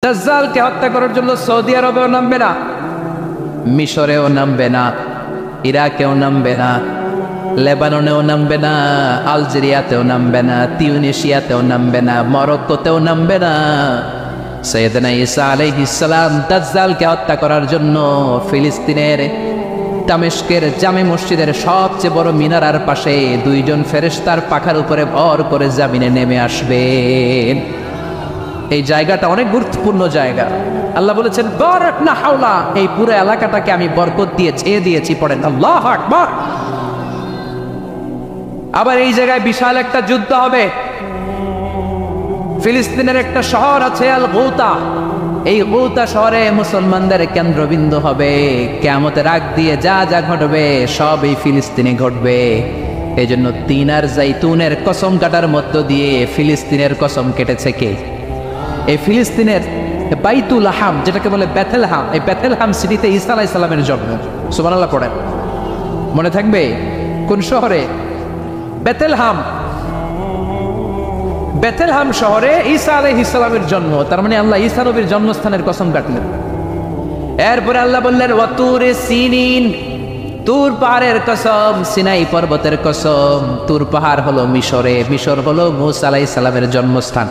দাজ্জালকে হত্যা করার জন্য সৌদি আরবেও নামবে না, মিশরেও নামবে না, ইরাকেও নামবে না, লেবাননেও নামবে না, আলজেরিয়াতেও নামবে না, তিউনিসিয়াতেও নামবে না, মরক্কোতেও নামবে না। সাইয়েদনা ঈসা আলাইহিস সালাম দাজ্জালকে হত্যা করার জন্য ফিলিস্তিনের দামেস্কের জামে মসজিদের সবচেয়ে বড় মিনারার পাশে দুইজন ফেরেশতার পাখার উপরে ভর করে জামিনে নেমে আসবেন। এই জায়গাটা অনেক গুরুত্বপূর্ণ জায়গা। আল্লাহ বলেছেন বারাক না হাওলা, এই পুরো এলাকাটাকে আমি বরকত দিয়ে ছেয়ে দিয়েছি। পড়েন আল্লাহু আকবার। আবার এই জায়গায় বিশাল একটা যুদ্ধ হবে। ফিলিস্তিনের একটা শহর আছে আল গৌতা, এই গৌতা শহরে মুসলমানদের কেন্দ্রবিন্দু হবে। কিয়ামতের আগ দিয়ে যা যা ঘটবে সব এই ফিলিস্তিনে ঘটবে। এই জন্য তিন আর জাইতুনের কসম কাটার মধ্য দিয়ে ফিলিস্তিনের কসম কেটেছে কে? এই ফিলিস্তিনের বাইতুল হাম, যেটাকে বলে বেথেলহাম, এই বেথেলহাম সিটিতে ঈসা আলাইহিস সালামের জন্ম। সুবহানাল্লাহ পড়েন। মনে থাকবে কোন শহরে? বেথেলহাম। বেথেলহাম শহরে ঈসা আলাইহিস সালামের জন্ম। তার মানে আল্লাহ ঈসা নবীর জন্মস্থানের কসম কাটলেন। এরপরে আল্লাহ বললেন ওয়াতুরে সিনিন, তুর পাহাড়ের কসম, সিনাই পর্বতের কসম। তুর পাহাড় হলো মিশরে, মিশর হলো মূসা আলাইহিস সালামের জন্মস্থান।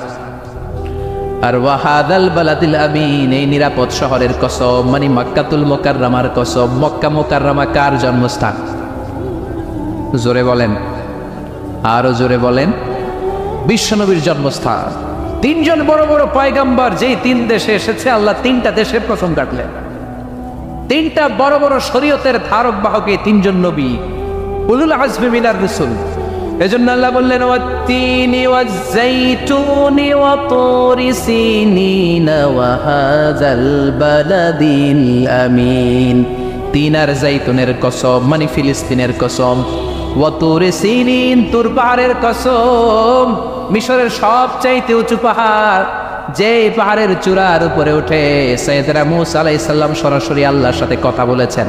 আর ওয়াহাদাল বালাদিল আমিন, এই নিরাপদ শহরের কসম, মানে মক্কাতুল মুকাররমার কসম। মক্কা মুকাররমা কার জন্মস্থান? জোরে বলেন, আরো জোরে বলেন। বিশ্বনবীর জন্মস্থান। তিনজন বড় বড় পয়গম্বর যেই তিন দেশে এসেছে, আল্লাহ তিনটা দেশের কসম কাটলেন। তিনটা বড় বড় শরীয়তের ধারক বাহক এই তিনজন নবী, উলুল আজমি মিনার রাসূল। এজন্য আল্লাহ বললেন ওয়াত্তিনি ওয়াজ-যাইতুনি ওয়া তুরি সিনিন ওয়া হাযাল বালাদিল আমিন। তিন আর জাইতুনের কসম, মানে ফিলিস্তিনের কসম। ওয়া তুরি সিনিন, তুর পাহাড়ের কসম, মিশরের সবচাইতে উঁচু পাহাড়, যে পাহাড়ের চূড়ার উপরে উঠে সাইয়েদনা মূসা আলাইহিস সালাম সরাসরি আল্লাহর সাথে কথা বলেছেন।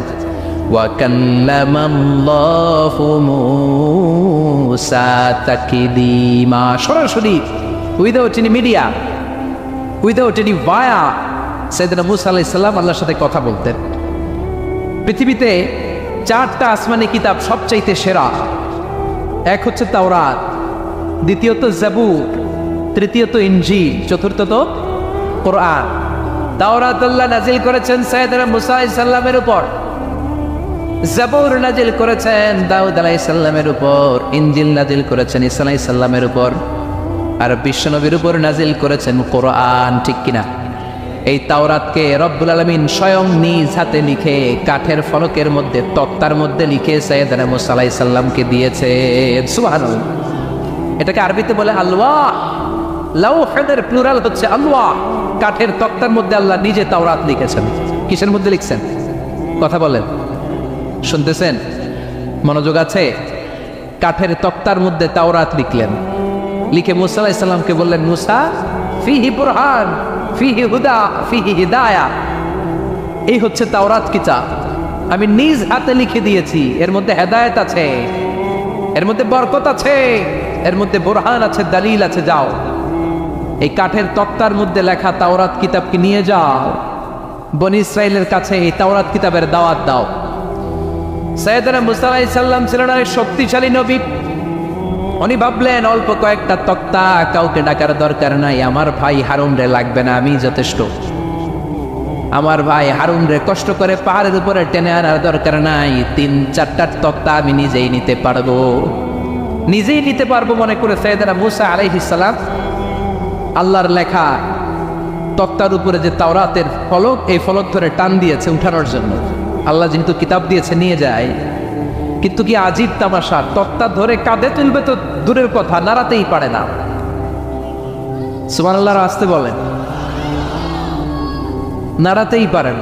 ওয়া কাল্লামাল্লাহু মূসা তাকলিমা, সরাসরি without any media, without any via সাইয়েদনা মূসা আলাইহিস সালাম আল্লাহর সাথে কথা বলতেন। পৃথিবীতে চারটা আসমানি কিতাব সবচাইতে সেরা। এক হচ্ছে তাওরাত, দ্বিতীয়ত জাবুর, তৃতীয়ত ইনজিল, চতুর্থত কোরআন। তাওরাত আল্লাহ নাজিল করেছেন সাইয়েদনা মূসা আলাইহিস সালামের উপর, জাবুর নাজিল করেছেন দাউদ আলাইহিস সালামের উপর, ইনজিল নাজিল করেছেন ঈসা আলাইহিস সালামের উপর, আর বিশ্বনবীর উপর নাজিল করেছেন কোরআন। ঠিক কিনা? এই তাওরাতকে রব্বুল আলামিন স্বয়ং নিজ হাতে লিখে কাঠের ফলকের মধ্যে, তক্তার মধ্যে লিখে সাইয়েদনা মূসা আলাইহিস সালামকে দিয়েছেন। সুবহানাল্লাহ। এটাকে আরবিতে বলে আলওয়াহ। লাউহের প্লুরাল হচ্ছে আলওয়াহ। কাঠের তক্তার মধ্যে আল্লাহ নিজে তাওরাত লিখেছেন। কিসের মধ্যে লিখছেন? কথা বলেন, শুনতেছেন? মনোযোগ আছে? কাঠের তক্তার মধ্যে তাওরাত লিখলেন। লিখে মূসা আলাইহিস সালামকে বললেন, মূসা ফিহি বুরহান, ফিহি হুদা, ফিহি হিদায়া। এই হচ্ছে তাওরাত কিতাব, আমি নিজ হাতে লিখে দিয়েছি। এর মধ্যে হেদায়েত আছে, এর মধ্যে বরকত আছে, এর মধ্যে বুরহান আছে, দলিল আছে। যাও এই কাঠের তক্তার মধ্যে লেখা তাওরাত কিতাবকে নিয়ে যাও, বনি ইসরাইলের কাছে এই তাওরাত কিতাবের দাওয়াত দাও। সাইয়েদনা মূসা আলাইহিস সালাম ছিলেন এক শক্তিশালী নবী। উনি ভাবলেন অল্প কয়েকটা তক্তা, কাউকে ডাকার দরকার নাই, আমার ভাই হারুন রে লাগবে না, আমি যথেষ্ট। আমার ভাই হারুন রে কষ্ট করে পাহাড়ের উপরে টেনে আনার দরকার নাই, 3-4টা তক্তা আমি নিজেই নিতে পারবো, নিজেই নিতে পারবো মনে করে সাইয়েদনা মূসা আলাইহিস সালাম আল্লাহর লেখা তক্তার উপরে যে তাওরাতের ফলক, এই ফলক ধরে টান দিয়েছে উঠানোর জন্য। আল্লাহ যেহেতু কিতাব দিয়েছে নিয়ে যায়, কিন্তু কি আজীব তামাশা, তক্তা ধরে কাঁধে তুলবে তো দূরের কথা, নাড়াতেই পারে না। সুবহানাল্লাহ আসতে বলেন, নাড়াতেই পারেন।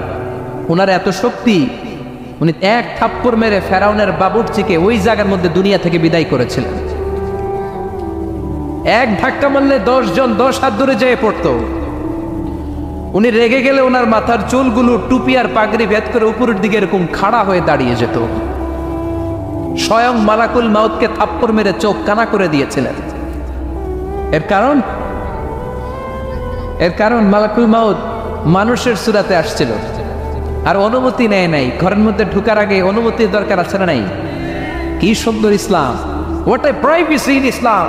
ওনার এত শক্তি, উনি এক থাপ্পড় মেরে ফেরাউনের বাবুর্চিকে ওই জায়গার মধ্যে দুনিয়া থেকে বিদায় করেছিলেন। এক ধাক্কা মারলে 10 জন 10 হাত দূরে যেয়ে পড়তো। উনি রেগে গেলে ওনার মাথার চুলগুলো টুপি আর পাগড়ি ভেদ করে উপরের দিকে এরকম খাড়া হয়ে দাঁড়িয়ে যেত। স্বয়ং মালাকুল মাউতকে থাপ্পড় মেরে চোখ কানা করে দিয়েছিলেন। এর কারণ এর কারণ মালাকুল মাউত মানুষের সূরাতে আসছিল, আর অনুমতি নেয় নাই। ঘরের মধ্যে ঢুকার আগে অনুমতির দরকার আছে না নাই? কি সুন্দর ইসলাম, হোয়াট এ প্রাইভেসি ইন ইসলাম!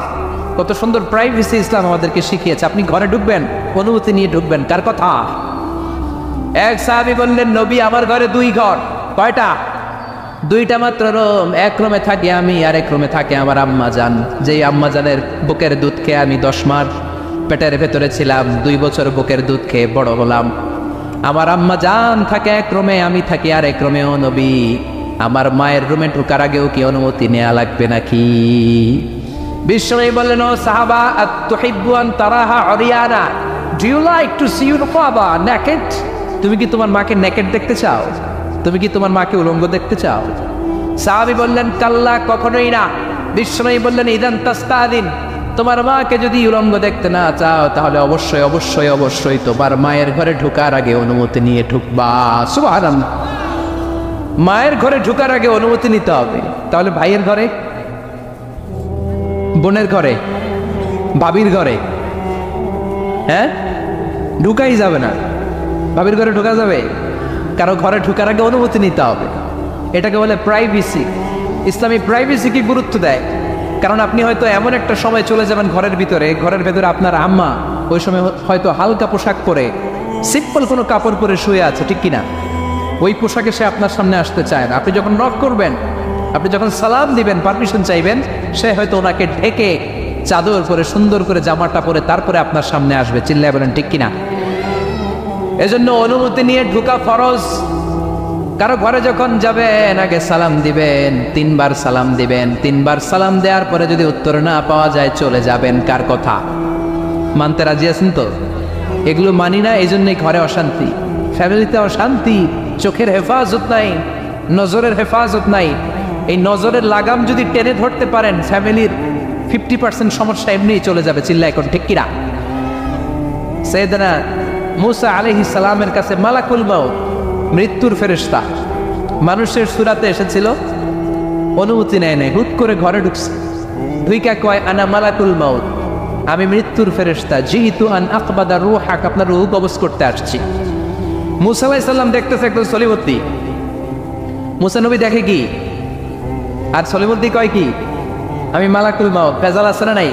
কত সুন্দর প্রাইভেসি ইসলাম আমাদেরকে শিখিয়েছে। আপনি ঘরে ঢুকবেন, অনুমতি নিয়ে ঢুকবেন। কার কথা? এক সাহাবী বললেন, নবী আমার ঘরে 2 ঘর। কয়টা? 2টা মাত্র রুম। এক রুমে থাকি আমি, আর এক রুমে থাকে আমার আম্মা জান। যেই আম্মা জানের বুকের দুধ খেয়ে আমি 10 মাস পেটের ভেতরে ছিলাম, 2 বছর বুকের দুধ খেয়ে বড় হলাম। আমার আম্মা জান থাকে এক রুমে, আমি থাকি আর এক রুমে। ও নবী, আমার মায়ের রুমে ঢোকার আগেও কি অনুমতি নেওয়া লাগবে নাকি? বিশ্বনবী বললেন, ও সাহাবা, আতুহিব্বু আন তারাহা উরিয়ানা, do you like to see your father naked? তুমি কি তোমার মাকে নেকেড দেখতে চাও? তুমি কি তোমার মাকে উলঙ্গ দেখতে চাও? সাহাবী বললেন, কাল্লা, কখনোই না। বিশ্বনবী বললেন, ইদান তাস্তাদিন, তোমার মাকে যদি উলঙ্গ দেখতে না চাও, তাহলে অবশ্যই অবশ্যই অবশ্যই তোমার মায়ের ঘরে ঢোকার আগে অনুমতি নিয়ে ঢুকবা। সুবহানাল্লাহ। মায়ের ঘরে ঢোকার আগে অনুমতি নিতে হবে। তাহলে ভাইয়ের ঘরে, বোনের ঘরে, ভাবির ঘরে, হ্যাঁ, ঢুকাই যাবে না। ভাবির ঘরে ঢোকা যাবে? কারো ঘরে ঢোকার আগে অনুমতি নিতে হবে। এটাকে বলে প্রাইভেসি। ইসলামী প্রাইভেসি কি গুরুত্ব দেয়? কারণ আপনি হয়তো এমন একটা সময় চলে যাবেন ঘরের ভিতরে আপনার আম্মা ওই সময় হয়তো হালকা পোশাক পরে, সিম্পল কোনো কাপড় পরে শুয়ে আছে, ঠিক কিনা? ওই পোশাকে সে আপনার সামনে আসতে চায় না। আপনি যখন নক করবেন, আপনি যখন সালাম দিবেন, পারমিশন চাইবেন, সে হয়তো ওনাকে ঢেকে চাদর পরে সুন্দর করে জামাটা পরে তারপরে আপনার সামনে আসবে। চিল্লায় বলেন ঠিক কিনা? এজন্য অনুমতি নিয়ে ঢোকা ফরজ। কারো ঘরে যখন যাবেন, আগে সালাম দিবেন, 3 বার সালাম দিবেন। 3 বার সালাম দেওয়ার পরে যদি উত্তর না পাওয়া যায়, চলে যাবেন। কার কথা? মানতে রাজি আছেন তো? এগুলো মানি না, এই জন্যই ঘরে অশান্তি, ফ্যামিলিতে অশান্তি, চোখের হেফাজত নাই, নজরের হেফাজত নাই। এই নজরের লাগাম যদি টেনে ধরতে পারেন, ফ্যামিলির 50% সমস্যা এমনিই চলে যাবে। চিল্লা এখন ঠিক কিনা? সাইয়েদনা মুসা আলাইহিস সালামের কাছে মালাকুল মাউত, মৃত্যুর ফেরেশতা, মানুষের সূরাতে এসেছিল, অনুমতি নেয় নাই, হুট করে ঘরে ঢুকছে। ঢুইকা কয়, আনা মালাকুল মাউত, আমি মৃত্যুর ফেরেশতা, জিহিতু আন আকবাদা রূহাক, আপনার রূহ কবজ করতে আসছি। মুসা আলাইহিস সালাম দেখতেছে একদম সলিমুদ্দি। মুসা নবী দেখে কি, আর সলিমুদ্দি কয় কি, আমি মালাকুল মাউত। ফেজাল আছে না নাই?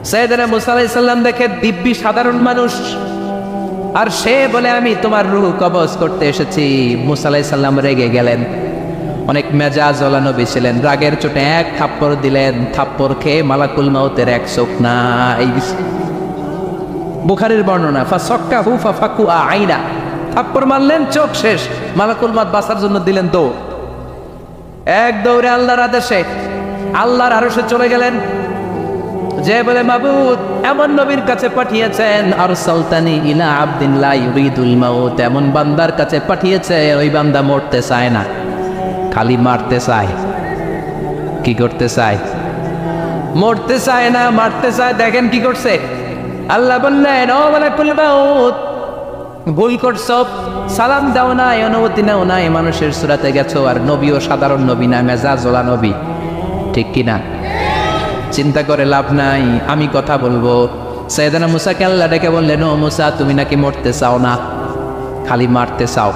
সাইয়েদনা মুসা আলাইহিস সালাম দেখে দিব্যি সাধারণ মানুষ, আর সে বলে আমি তোমার রূহ কবজ করতে এসেছি। মুসা আলাইহিস সালাম রেগে গেলেন, অনেক মেজাজ ওলা নবী ছিলেন। রাগের চোটে 1 থাপ্পড় দিলেন। থাপ্পড় খেয়ে মালাকুল মাউতের 1 চোখ নাই। বুখারীর বর্ণনা, ফাসাক্কাহু ফাফাকু আইনা, থাপ্পড় মারলেন, চোখ শেষ। মালাকুল মাউত বাঁচার জন্য দিলেন দৌড়। এক দৌড়ে আল্লাহর আদেশে আল্লাহর আরশে চলে গেলেন। যে বলে, মাবুদ এমন নবীর কাছে পাঠিয়েছেন, আরসালতানি ইলা আবদিন লা ইউরিদুল মাউত, এমন বান্দার কাছে পাঠিয়েছে, ওই বান্দা মরতে চায় না, খালি মারতে চায়। কি করতে চায়? মরতে চায় না, মারতে চায়। দেখেন কি করছে আল্লাহ। বললেন, ও মালাকুল মাউত, ভুল করছো, সালাম দাও নাই, অনুমতি নাও নাই, মানুষের সূরাতে গেছো, আর নবীও সাধারণ নবী না, মেজাজওয়ালা নবী, ঠিক কিনা? চিন্তা করে লাভ নাই, আমি কথা বলবো। সাইয়েদনা মুসাকে আল্লাহ ডেকে বললেন, ও মুসা, তুমি নাকি মরতে চাও না, খালি মারতে চাও।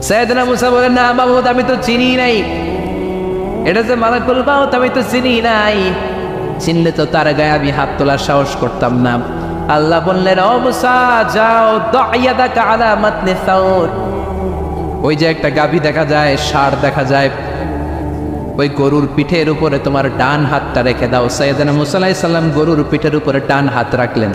সাইয়েদনা মুসা বলেন, না মাবুদ, আমি তো চিনি নাই, এটা যে মালাকুল মাউত আমি তো চিনি নাই, চিনলে তো তার গায়ে আমি হাত তোলার সাহস করতাম না। আল্লাহ বললেন, ও মুসা, যাও, দাইয়াদাকা আলা মাতনি সাউর, ওই যে একটা গাভী দেখা যায়, ষাঁড় দেখা যায়, ওই গরুর পিঠের উপরে তোমার ডান হাতটা রেখে দাও। সাইয়েদনা মুসা আলাইহিস সালাম গরুর পিঠের উপরে ডান হাত রাখলেন।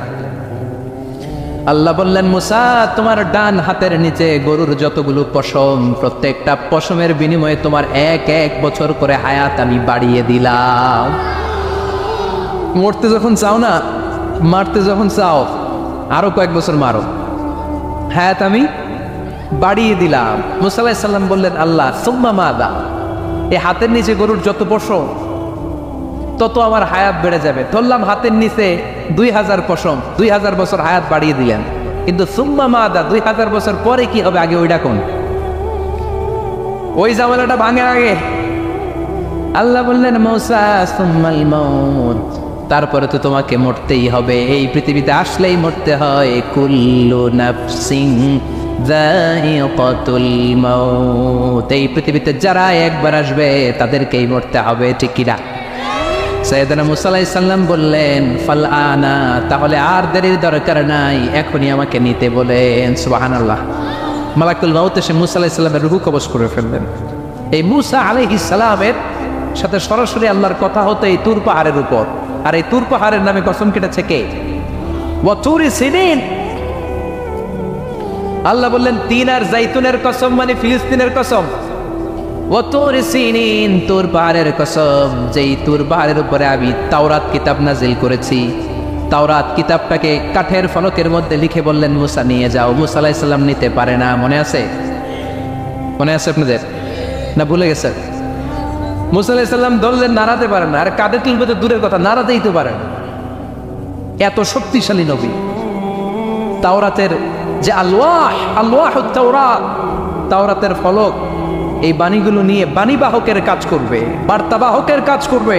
আল্লাহ বললেন, মুসা, তোমার ডান হাতের নিচে গরুর যতগুলো পশম, প্রত্যেকটা পশমের বিনিময়ে তোমার 1 বছর করে হায়াত আমি বাড়িয়ে দিলাম। মরতে যখন চাও না, মারতে যখন চাও, আরো কয়েক বছর মারো, হায়াত আমি বাড়িয়ে দিলাম। মুসা আলাইহিস সালাম বললেন, আল্লাহ সুম্মা মাদা, এই হাতের নিচে গরুর যত পশম, তত আমার হায়াত বেড়ে যাবে। ধরলাম হাতের নিচে 2000 পশম, 2000 বছর হায়াত বাড়িয়ে দিলেন, কিন্তু সুম্মা মাদা, 2000 বছর পরে কি হবে, আগে ওইটা কোন, ওই জামালাটা ভাঙে আগে। আল্লাহ বললেন, মুসা সুম্মাল মাউত, তারপরে তো তোমাকে মরতেই হবে, এই পৃথিবীতে আসলেই মরতে হয়। কুল্লু নাফসিন যায়িকাতুল মাউত, এই পৃথিবীতে যারা একবার আসবে তাদেরকেই মরতে হবে, ঠিক কিনা? সাইয়েদনা মুসা আলাইহিস সালাম বললেন ফাল আনা, তাহলে আর দেরির দরকার নাই, এখনই আমাকে নিতে বলেন। সুবহানাল্লাহ। মালাকুল মাউত এসে মুসা আলাইহিস সালামের রূহ কবজ করে ফেললেন। এই মুসা আলাইহিস সালামের সাথে সরাসরি আল্লাহর কথা হতো এই তুর পাহাড়ের উপর, আর এই তুর পাহাড়ের নামে কসম কেটেছে কে? ওয়া তুরি সিনিন। আল্লাহ বললেন তিন আর জাইতুনের কসম, মানে ফিলিস্তিনের কসম। ওয়া তুরি সিনিন, তুর পাহাড়ের কসম, যেই তুর পাহাড়ের উপরে আমি তাওরাত কিতাব নাজিল করেছি। তাওরাত কিতাবটাকে কাঠের ফলকের মধ্যে লিখে বললেন মুসা নিয়ে যাও। মুসা আলাইহিস সালাম নিতে পারে না, মনে আছে? মনে আছে আপনাদের না ভুলে গেছেন? মুসা আলাইহিস সালাম ধরলেন, নাড়াতে পারেন না, আর কাঁধে তুলবে তো দূরের কথা, নাড়াতেই তো পারেন। এত শক্তিশালী নবী। তাওরাতের যে আলওয়াহুত তাওরাত, তাওরাতের ফলক, এই বাণীগুলো নিয়ে বাণীবাহকের কাজ করবে, বার্তাবাহকের কাজ করবে,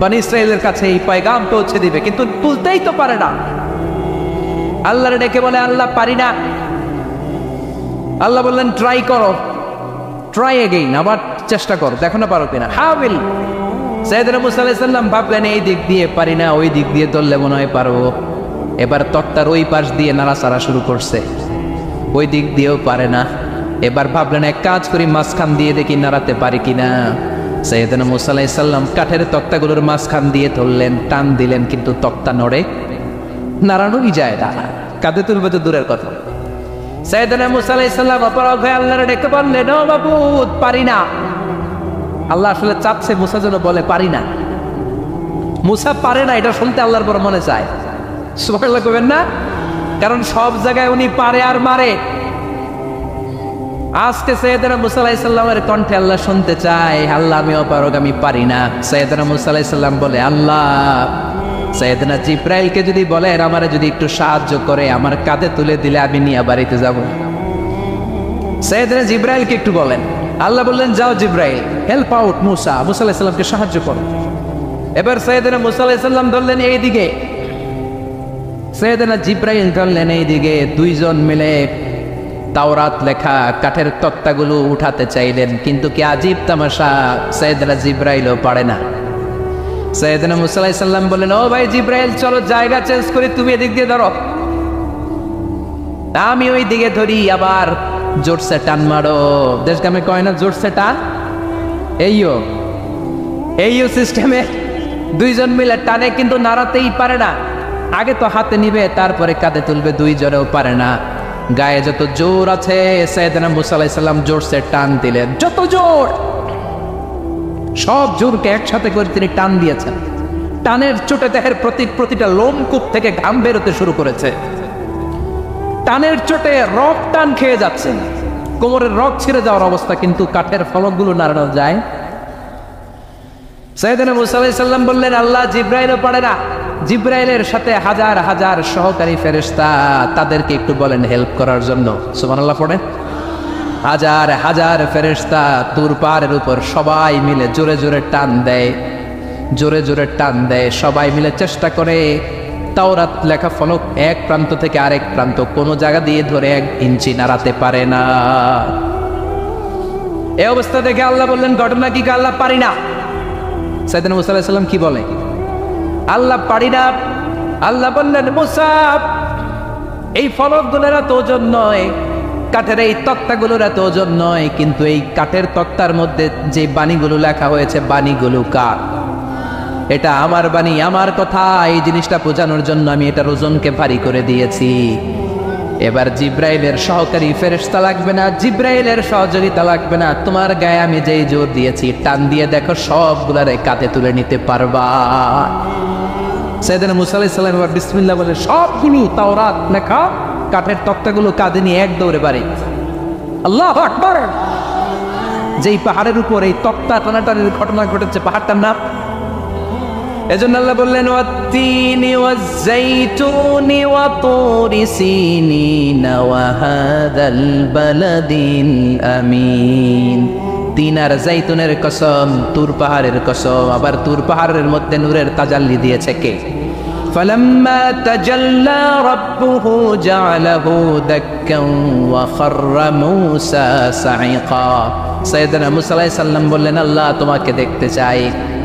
বনী ইসরায়েলের কাছে এই পয়গাম পৌঁছে দিবে, কিন্তু তুলতেই তো পারে না। আল্লাহর ডেকে বলে আল্লাহ পারি না। আল্লাহ বললেন ট্রাই করো, ট্রাই এগেইন, আবার চেষ্টা করো, দেখো না পারো কিনা। হাবিল সাইয়েদনা মুসা আলাইহিস সালাম ভাবলেন এই দিক দিয়ে পারি না, ওই দিক দিয়ে ধরলে মনে হয় পারবো। এবার তক্তার ওই পাশ দিয়ে নাড়াচাড়া শুরু করছে, ওই দিক দিয়েও পারে না। এবার ভাবলেন এক কাজ করি, মাঝখান দিয়ে দেখি নাড়াতে পারি কিনা। সাইয়েদনা মুসা আলাইহিস সালাম কাঠের তক্তাগুলোর মাঝখান দিয়ে ধরলেন, টান দিলেন, কিন্তু তক্তা নড়ে, নাড়ানোই যায় না, কাঁধে তুলবে তো দূরের কথা। সাইয়েদনা মুসা আলাইহিস সালাম অপরাগ হয়ে আল্লাহর ডেকে বললেন ও মাবুদ পারি না। আল্লাহ আসলে চাচ্ছে মুসা যেন বলে পারি না। মুসা পারে না এটা শুনতে আল্লাহর বড় মনে চায়। সুবহানাল্লাহ কইবেন না? কারণ সব জায়গায় উনি পারে আর মারে। আজকে সাইয়েদনা মুসা আলাইহিস সালামের কণ্ঠে আল্লাহ শুনতে চায় আল্লাহ আমি অপারগ, আমি পারি না। সাইয়েদনা মুসা আলাইহিস সালাম বলে আল্লাহ সাইয়েদনা জিব্রাইলকে যদি বলেন আমারে যদি একটু সাহায্য করে, আমার কাঁধে তুলে দিলে আমি নিয়ে বাড়িতে যাব। সাইয়েদনা জিব্রাইলকে একটু বলেন। আল্লাহ বললেন যাও জিব্রাইল, হেল্প আউট মুসা, মুসা আলাইহিস সালামকে সাহায্য করো। এবার সাইয়েদনা মুসা আলাইহিস সালাম ধরলেন এইদিকে, সাইয়েদনা জিব্রাইল ধরলেন এইদিকে। দুইজন মিলে তাওরাত লেখা কাঠের তক্তাগুলো উঠাতে চাইলেন, কিন্তু কি আজীব তামাশা, সাইয়েদনা জিব্রাইলও পারে না। সাইয়েদনা মুসা আলাইহিস সালাম বললেন ও ভাই জিব্রাইল চলো জায়গা চেঞ্জ করি, তুমি এদিক দিয়ে ধরো, আমি ওই দিকে ধরি, আবার জোরসে টান মারো। দেশগ্রামে কয় না জোরসে টান, এইও সিস্টেমে দুইজন মিলে টানে, কিন্তু নাড়াতেই পারে না। আগে তো হাতে নিবে, তারপরে কাঁধে তুলবে, দুইজনেও পারে না। গায়ে যত জোর আছে সাইয়েদনা মুসা আলাইহিস সালাম জোরসে টান দিলেন, যত জোর, সব জোরকে একসাথে করে তিনি টান দিয়েছেন। টানের চোটে দেহের প্রতিটা লোমকূপ থেকে ঘাম বেরোতে শুরু করেছে। টানের চোটে রক টান খেয়ে যাচ্ছে, কোমরের রক ছিঁড়ে যাওয়ার অবস্থা, কিন্তু কাঠের ফলকগুলো নাড়ানো যায়। সাইয়েদনা মুসা আলাইহিস সালাম বললেন আল্লাহ জিব্রাইলও পারে না। জিব্রাইলের সাথে হাজার হাজার সহকারী ফেরেশতা, তাদেরকে একটু বলেন হেল্প করার জন্য। সুবহানাল্লাহ পড়েন। হাজার হাজার ফেরেশতা তুর পাহাড়ের উপর সবাই মিলে জোরে জোরে টান দেয়, জোরে জোরে টান দেয়, সবাই মিলে চেষ্টা করে। তাওরাত লেখা ফলক এক প্রান্ত থেকে আরেক প্রান্ত কোনো জায়গা দিয়ে ধরে 1 ইঞ্চি নাড়াতে পারে না। এই অবস্থা দেখে আল্লাহ বললেন ঘটনা কি? আল্লাহ পারি না। সাইয়েদনা মুসা আলাইহিস সালাম কি বলে? আল্লাহ পারি না। আল্লাহ বললেন মুসা এই ফলকগুলোর এত ওজন নয়, কাঠের এই তক্তাগুলোর এত ওজন নয়, কিন্তু এই কাঠের তক্তার মধ্যে যে বাণীগুলো লেখা হয়েছে বাণীগুলো কার? এটা আমার বাণী, আমার কথা। এই জিনিসটা বোঝানোর জন্য আমি এটার ওজনকে ভারী করে দিয়েছি। এবার জিব্রাইলের সহকারী ফেরেশতা লাগবে না, জিব্রাইলের সহযোগিতা লাগবে না, তোমার গায়ে আমি যেই জোর দিয়েছি টান দিয়ে দেখো সবগুলারে কাঁধে তুলে নিতে পারবা। সাইয়েদনা মুসা আলাইহিস সালাম এবার বিসমিল্লাহ বলে সবগুলো তাওরাত লেখা কাঠের তক্তাগুলো কাঁধে নিয়ে এক দৌড়ে বাড়ি। আল্লাহু আকবার। যেই পাহাড়ের উপর এই তক্তা টানাটানির ঘটনা ঘটেছে, পাহাড়টার নাম, এজন্য আল্লাহ বললেন ওয়াত-তিনি ওয়াজ-যাইতুনি ওয়া তুরি সিনিন ওয়া হাযাল বালাদিল আমিন। তিন আর জাইতুনের কসম, তুর পাহাড়ের কসম। আবার তুর পাহাড়ের মধ্যে নূরের তাজাল্লি দিয়েছে কে? فلما تجلى ربه جعله دكا وخر موسى صعقا। সাইয়েদনা মুসা আলাইহিস সালাম বললেন, আল্লাহ তোমাকে দেখতে চাই।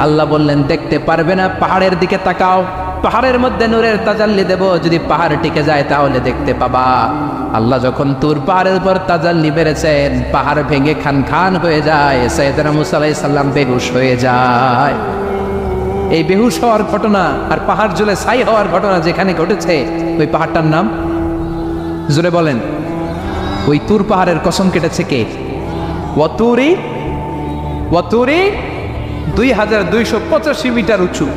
আল্লাহ বললেন, দেখতে পারবে না, পাহাড়ের দিকে তাকাও, পাহাড়ের মধ্যে নূরের তাজাল্লি দেব, যদি পাহাড় টিকে যায় তাহলে দেখতে পাবা। আল্লাহ যখন তুর পাহাড়ের উপর তাজাল্লি বেড়েছেন, পাহাড় ভেঙে খান খান হয়ে যায়, সাইয়েদনা মুসা আলাইহিস সালাম বেহুশ হয়ে যায়। এই বেহুশ হওয়ার ঘটনা আর পাহাড় জ্বলে ছাই হওয়ার ঘটনা যেখানে ঘটেছে, ওই পাহাড়টার নাম জোরে বলেন। ওই তুর পাহাড়ের কসম কেটেছে কে? ওয়াতুরি, ওয়াতুরি 2285 মিটার উঁচু,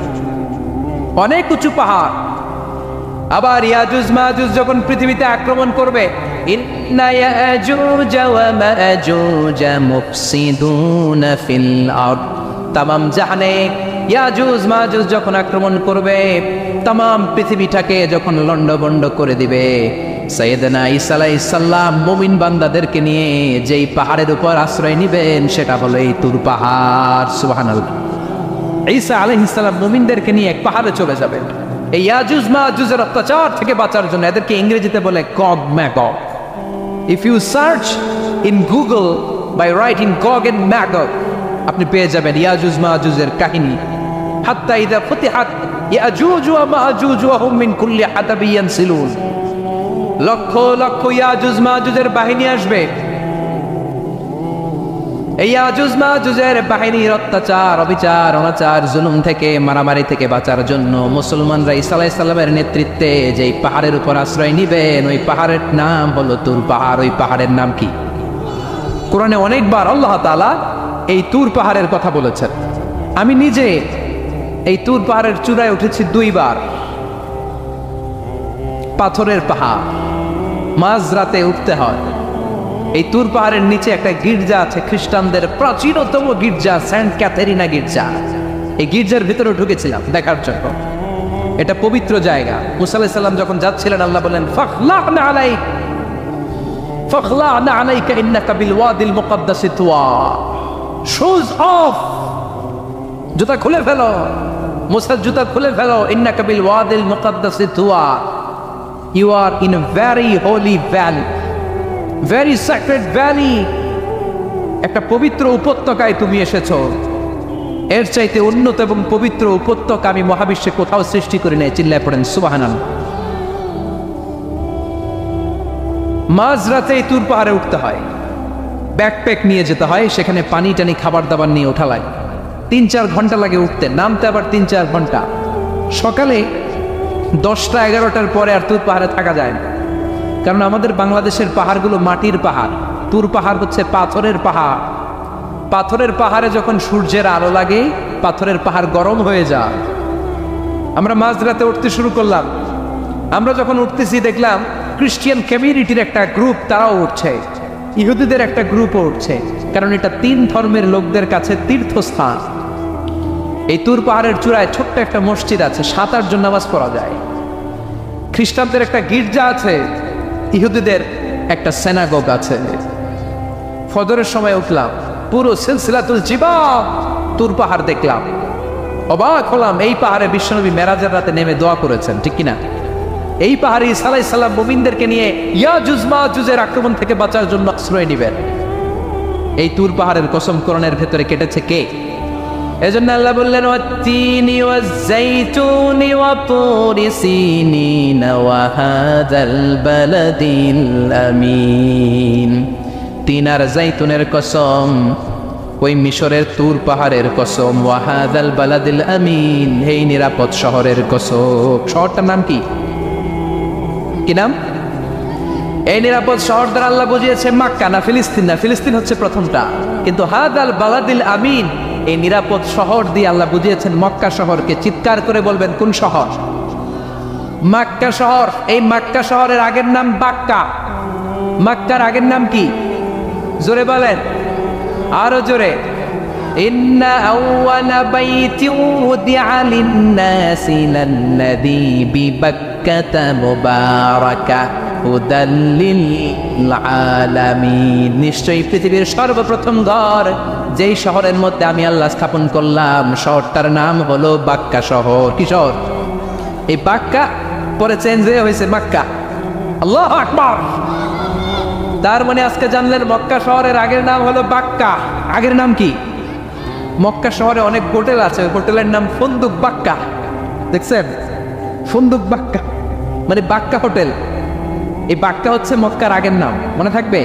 অনেক উঁচু পাহাড়। আবার ইয়াজুজ মাজুজ যখন পৃথিবীতে আক্রমণ করবে, ইন্না ইয়াজুজ ওয়া মাজুজ মুফসিদুনা ফিল আরদ, তামাম জাহানে ইয়াজুজ মাজুজ যখন আক্রমণ করবে, তামাম পৃথিবীটাকে যখন লন্ডভন্ড করে দিবে, সাইয়েদনা ঈসা আলাইহিস সালাম মুমিন বান্দাদেরকে নিয়ে যেই পাহাড়ের উপর আশ্রয় নেবেন, সেটা হলো এই তুর পাহাড়। সুবহানাল্লাহ। ঈসা আলাইহিস সালাম মুমিনদেরকে নিয়ে এক পাহাড়ে চলে যাবেন এই ইয়াজুজ মাজুজের অত্যাচার থেকে বাঁচার জন্য। এদেরকে ইংরেজিতে বলে Gog Magog. If you search in Google by writing Gog and Magog, আপনি পেয়ে যাবেন ইয়াজুজ মাজুজের কাহিনী। হাত্তা ইযা ফুতিহাত ইয়াজুজ ওয়া মাজুজ ওয়া হুম মিন কুল্লি হাদাবিন ইয়ানসিলুন, লক্ষ লক্ষ ইয়াজুজ মাজুজের বাহিনী আসবে। এই ইয়াজুজ মাজুজের বাহিনীর অত্যাচার, অবিচার, অনাচার, জুলুম থেকে, মারামারি থেকে বাঁচার জন্য মুসলমানরা ঈসা আলাইহিস সালামের নেতৃত্বে যেই পাহাড়ের উপর আশ্রয় নিবেন, ওই পাহাড়ের নাম হলো তুর পাহাড়। ওই পাহাড়ের নাম কি? কোরআনে অনেকবার আল্লাহ তাআলা এই তুর পাহাড়ের কথা বলেছেন। আমি নিজে এই তুর পাহাড়ের চূড়ায় উঠেছি 2 বার। পাথরের পাহাড়, মাঝরাতে উঠতে হয়। এই তুর পাহাড়ের নিচে একটা গির্জা আছে, খ্রিস্টানদের প্রাচীনতম গির্জা, সেন্ট ক্যাথেরিনা গির্জা। এই গির্জার ভিতরে ঢুকেছিলাম দেখার জন্য। এটা পবিত্র জায়গা। মুসা আলাইহিস সালাম যখন যাচ্ছিলেন, আল্লাহ বলেন, ফাখলা'না আলাইক ফাখলা'না আলাইকা ইন্নাকা বিল ওয়াদিল মুকাদ্দাসি তুয়া। শুজ অফ, জুতা খুলে ফেলো, মুসার জুতা খুলে ফেলো। ইন্নাকা বিল ওয়াদিল মুকাদ্দাসি তুয়া, you are in a very holy valley, very sacred valley. একটা পবিত্র উপত্যকায় তুমি এসেছো। এর চাইতে উন্নত এবং পবিত্র উপত্যকা আমি মহাবিশ্বে কোথাও সৃষ্টি করি নাই। চিল্লায় পড়েন সুবহানাল্লাহ। মাঝরাতে তুর পাহাড়ে উঠতে হয়, ব্যাকপ্যাক নিয়ে যেতে হয়, সেখানে পানি টানি খাবার দাবার নিয়ে ওঠা লাগে। 3-4 ঘন্টা লাগে উঠতে, নামতে আবার 3-4 ঘন্টা। সকালে 10টা-11টার পরে আর তুর পাহাড়ে থাকা যায় না, কারণ আমাদের বাংলাদেশের পাহাড়গুলো মাটির পাহাড়, তুর পাহাড় হচ্ছে পাথরের পাহাড়। পাথরের পাহাড়ে যখন সূর্যের আলো লাগে, পাথরের পাহাড় গরম হয়ে যায়। আমরা মাঝরাতে উঠতে শুরু করলাম। আমরা যখন উঠতেছি দেখলাম খ্রিস্টিয়ান কমিউনিটির একটা গ্রুপ, তারাও উঠছে, ইহুদিদের একটা গ্রুপও উঠছে, কারণ এটা 3 ধর্মের লোকদের কাছে তীর্থস্থান। এই তুর পাহাড়ের চূড়ায় ছোট্ট একটা মসজিদ আছে, 7-8 জন নামাজ পড়া যায়। খ্রিস্টানদের একটা গির্জা আছে, ইহুদিদের একটা সিনাগগ আছে। ফজরের সময় উঠলাম, পুরো সিলসিলাতুল জিবাল তুর পাহাড় দেখলাম। অবাক হলাম, এই পাহাড়ে বিশ্বনবী মেরাজের রাতে নেমে দোয়া করেছেন, ঠিক কিনা? এই পাহাড়ে ঈসা আলাইহিস সালাম মুমিনদেরকে নিয়ে ইয়াজুজ মাজুজের আক্রমণ থেকে বাঁচার জন্য আশ্রয় নেবেন। এই তুর পাহাড়ের কসম কোরআনের ভেতরে কেটেছে কে? এজন্য আল্লাহ বললেন, ওয়াত্তিনি ওয়াজ-যাইতুনি ওয়া তুরি সিনিন ওয়া হাযাল বালাদিল আমিন। তিন আর জাইতুনের কসম, ওই মিশরের তুর পাহাড়ের কসম, ওয়া হাযাল বালাদিল আমিন, এই নিরাপদ শহরের কসম। শহরটার নাম কি? কি নাম? এই নিরাপদ শহর দ্বারা আল্লাহ বুঝিয়েছে মক্কা, না ফিলিস্তিন না। ফিলিস্তিন হচ্ছে প্রথমটা, কিন্তু হাযাল বালাদিল আমিন, এই নিরাপদ শহর দিয়ে আল্লাহ বুঝিয়েছেন মক্কা শহরকে। চিৎকার করে বলবেন, কোন শহর? মক্কা শহর। এই মক্কা শহরের আগের নাম বাক্কা। মক্কার আগের নাম কি? জোরে বলেন, আরো জোরে। ইন্না আউওয়ালা বাইতিন উদিআ লিন-নাসি লাল্লাযী বিবাক্কাতা মুবারাকা হুদাল লিল আলামিন। নিশ্চয়ই পৃথিবীর সর্বপ্রথম ঘর যেই শহরের মধ্যে আমি আল্লাহ স্থাপন করলাম, শহরটার নাম হলো বাক্কা শহর। কি শহর? এই বাক্কা পরে চেঞ্জ হয়েছে মক্কা। আল্লাহু আকবার। তার মানে আজকে জানলেন মক্কা শহরের আগের নাম হলো বাক্কা। আগের নাম কি? মক্কা শহরে অনেক হোটেল আছে, হোটেলের নাম ফুন্দুক বাক্কা। দেখছেন? ফুন্দুক বাক্কা মানে বাক্কা হোটেল। এই বাক্কা হচ্ছে মক্কার আগের নাম, মনে থাকবে?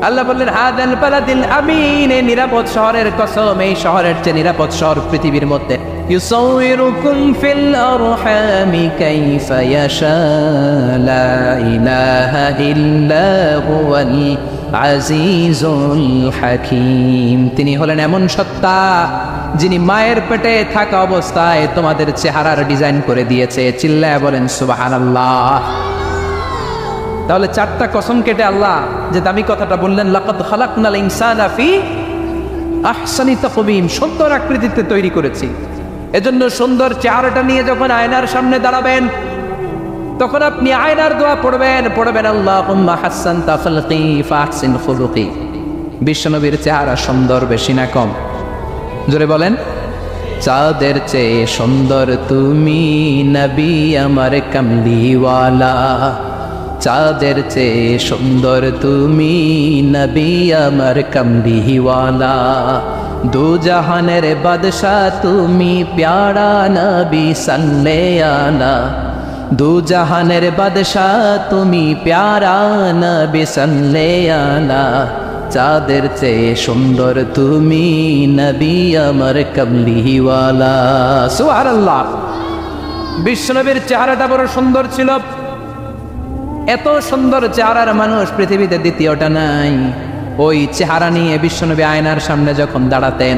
আল্লাহ বললেন হাদাল বালাদিল আমিন, এই নিরাপদ শহরের কসম, এই শহরের চেয়ে নিরাপদ শহর পৃথিবীর মধ্যে। ইউসাউইরুকুম ফিল আরহামি কাইফা ইয়াশা লা ইলাহা ইল্লা হুয়াল আজিজুল হাকিম। তিনি হলেন এমন সত্তা যিনি মায়ের পেটে থাকা অবস্থায় তোমাদের চেহারার ডিজাইন করে দিয়েছে। চিল্লায় বলেন সুবহানাল্লাহ। তাহলে চারটা কসম কেটে আল্লাহ যে দামি কথাটা বললেন, লাকাদ খালাকনাল ইনসানা ফি আহসানি তাকওয়িম, সুন্দর আকৃতিতে তৈরি করেছি। এজন্য সুন্দর চেহারাটা নিয়ে যখন আয়নার সামনে দাঁড়াবেন তখন আপনি আয়নার দোয়া পড়বেন আল্লাহুম্মা হাসসানতা খালকি ফাহসিন খুলুকি। বিশ্বনবীর চেহারা সুন্দর বেশি না কম? জোরে বলেন। চাঁদের চেয়ে সুন্দর তুমি নবী আমার কামলিওয়ালা, চাঁদের চেয়ে সুন্দর তুমি নবী আমার কামলিওয়ালা, দু জাহানের বাদশাহ তুমি প্যারা নবী সাল্লে আলা, দু জাহানের বাদশাহ তুমি প্যারা নবী সাল্লে আলা, চাঁদের চেয়ে সুন্দর তুমি নবী আমার কামলিওয়ালা। সুবহানাল্লাহ। বিশ্বনবীর চেহারাটা বড় সুন্দর ছিল। এত সুন্দর চেহারার মানুষ পৃথিবীতে দ্বিতীয়টা নাই। ওই চেহারা নিয়ে বিশ্বনবী আয়নার সামনে যখন দাঁড়াতেন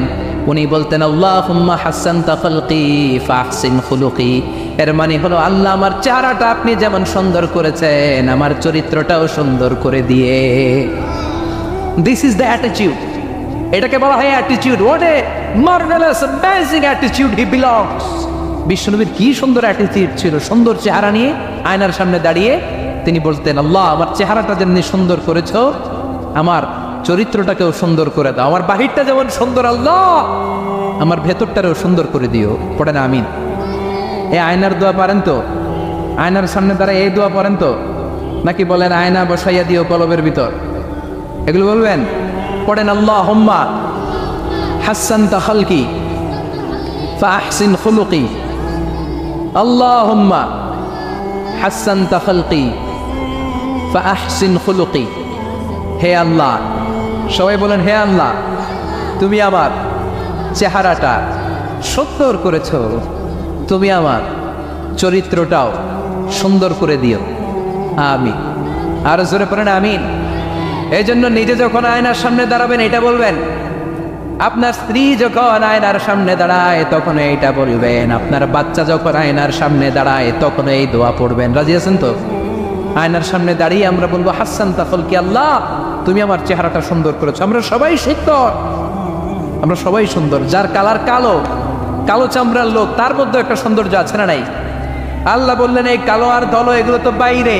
উনি বলতেন আল্লাহুম্মা হাসসানতা খালকি ফাহসিন খুলুকি। এর মানে হলো আল্লাহ আমার চেহারাটা আপনি যেমন সুন্দর করেছেন আমার চরিত্রটাও সুন্দর করে দিয়ে। This is the attitude. এটাকে বলা হয় attitude. What a marvellous amazing attitude he belongs. বিশ্বনবীর কি সুন্দর অ্যাটিটিউড ছিল। সুন্দর চেহারা নিয়ে আয়নার সামনে দাঁড়িয়ে তিনি বলতেন আল্লাহ আমার চেহারাটা যেমনি সুন্দর করেছো আমার চরিত্রটাকেও সুন্দর করে দাও। আমার বাহিরটা যেমন সুন্দর আল্লাহ আমার ভেতরটারও সুন্দর করে দিও। পড়েন আমিন। এই আয়নার দোয়া পারেন তো? আয়নার সামনে দাঁড়ায় এই দোয়া পড়েন তো? নাকি বলেন আয়না বসাইয়া দিও কলবের ভিতর? এগুলো বলবেন? পড়েন আল্লাহুম্মা হাসসানতা খালকি ফাহসিন খুলুকি, আল্লাহুম্মা হাসসানতা খালকি ফাহসিন খুলুকি। হে আল্লাহ, সবাই বলেন হে আল্লাহ তুমি আমার চেহারাটা সুন্দর করেছো, তুমি আমার চরিত্রটাও সুন্দর করে দিও। আমিন। আর জোরে পড়েন আমিন। এই জন্য নিজে যখন আয়নার সামনে দাঁড়াবেন এটা বলবেন, আপনার স্ত্রী যখন আয়নার সামনে দাঁড়ায় তখন এইটা বলবেন, আপনার বাচ্চা যখন আয়নার সামনে দাঁড়ায় তখন এই দোয়া পড়বেন। রাজি আছেন তো? আয়নার সামনে দাঁড়িয়ে আমরা বলবো হাসসানতা খালকি, আল্লাহ তুমি আমার চেহারাটা সুন্দর করেছো। আমরা সবাই সুন্দর, আমরা সবাই সুন্দর। যার কালার কালো, কালো চামড়ার লোক, তার মধ্যে একটা সৌন্দর্য আছে না নাই? আল্লাহ বললেন এই কালো আর ধলো এগুলো তো বাইরে।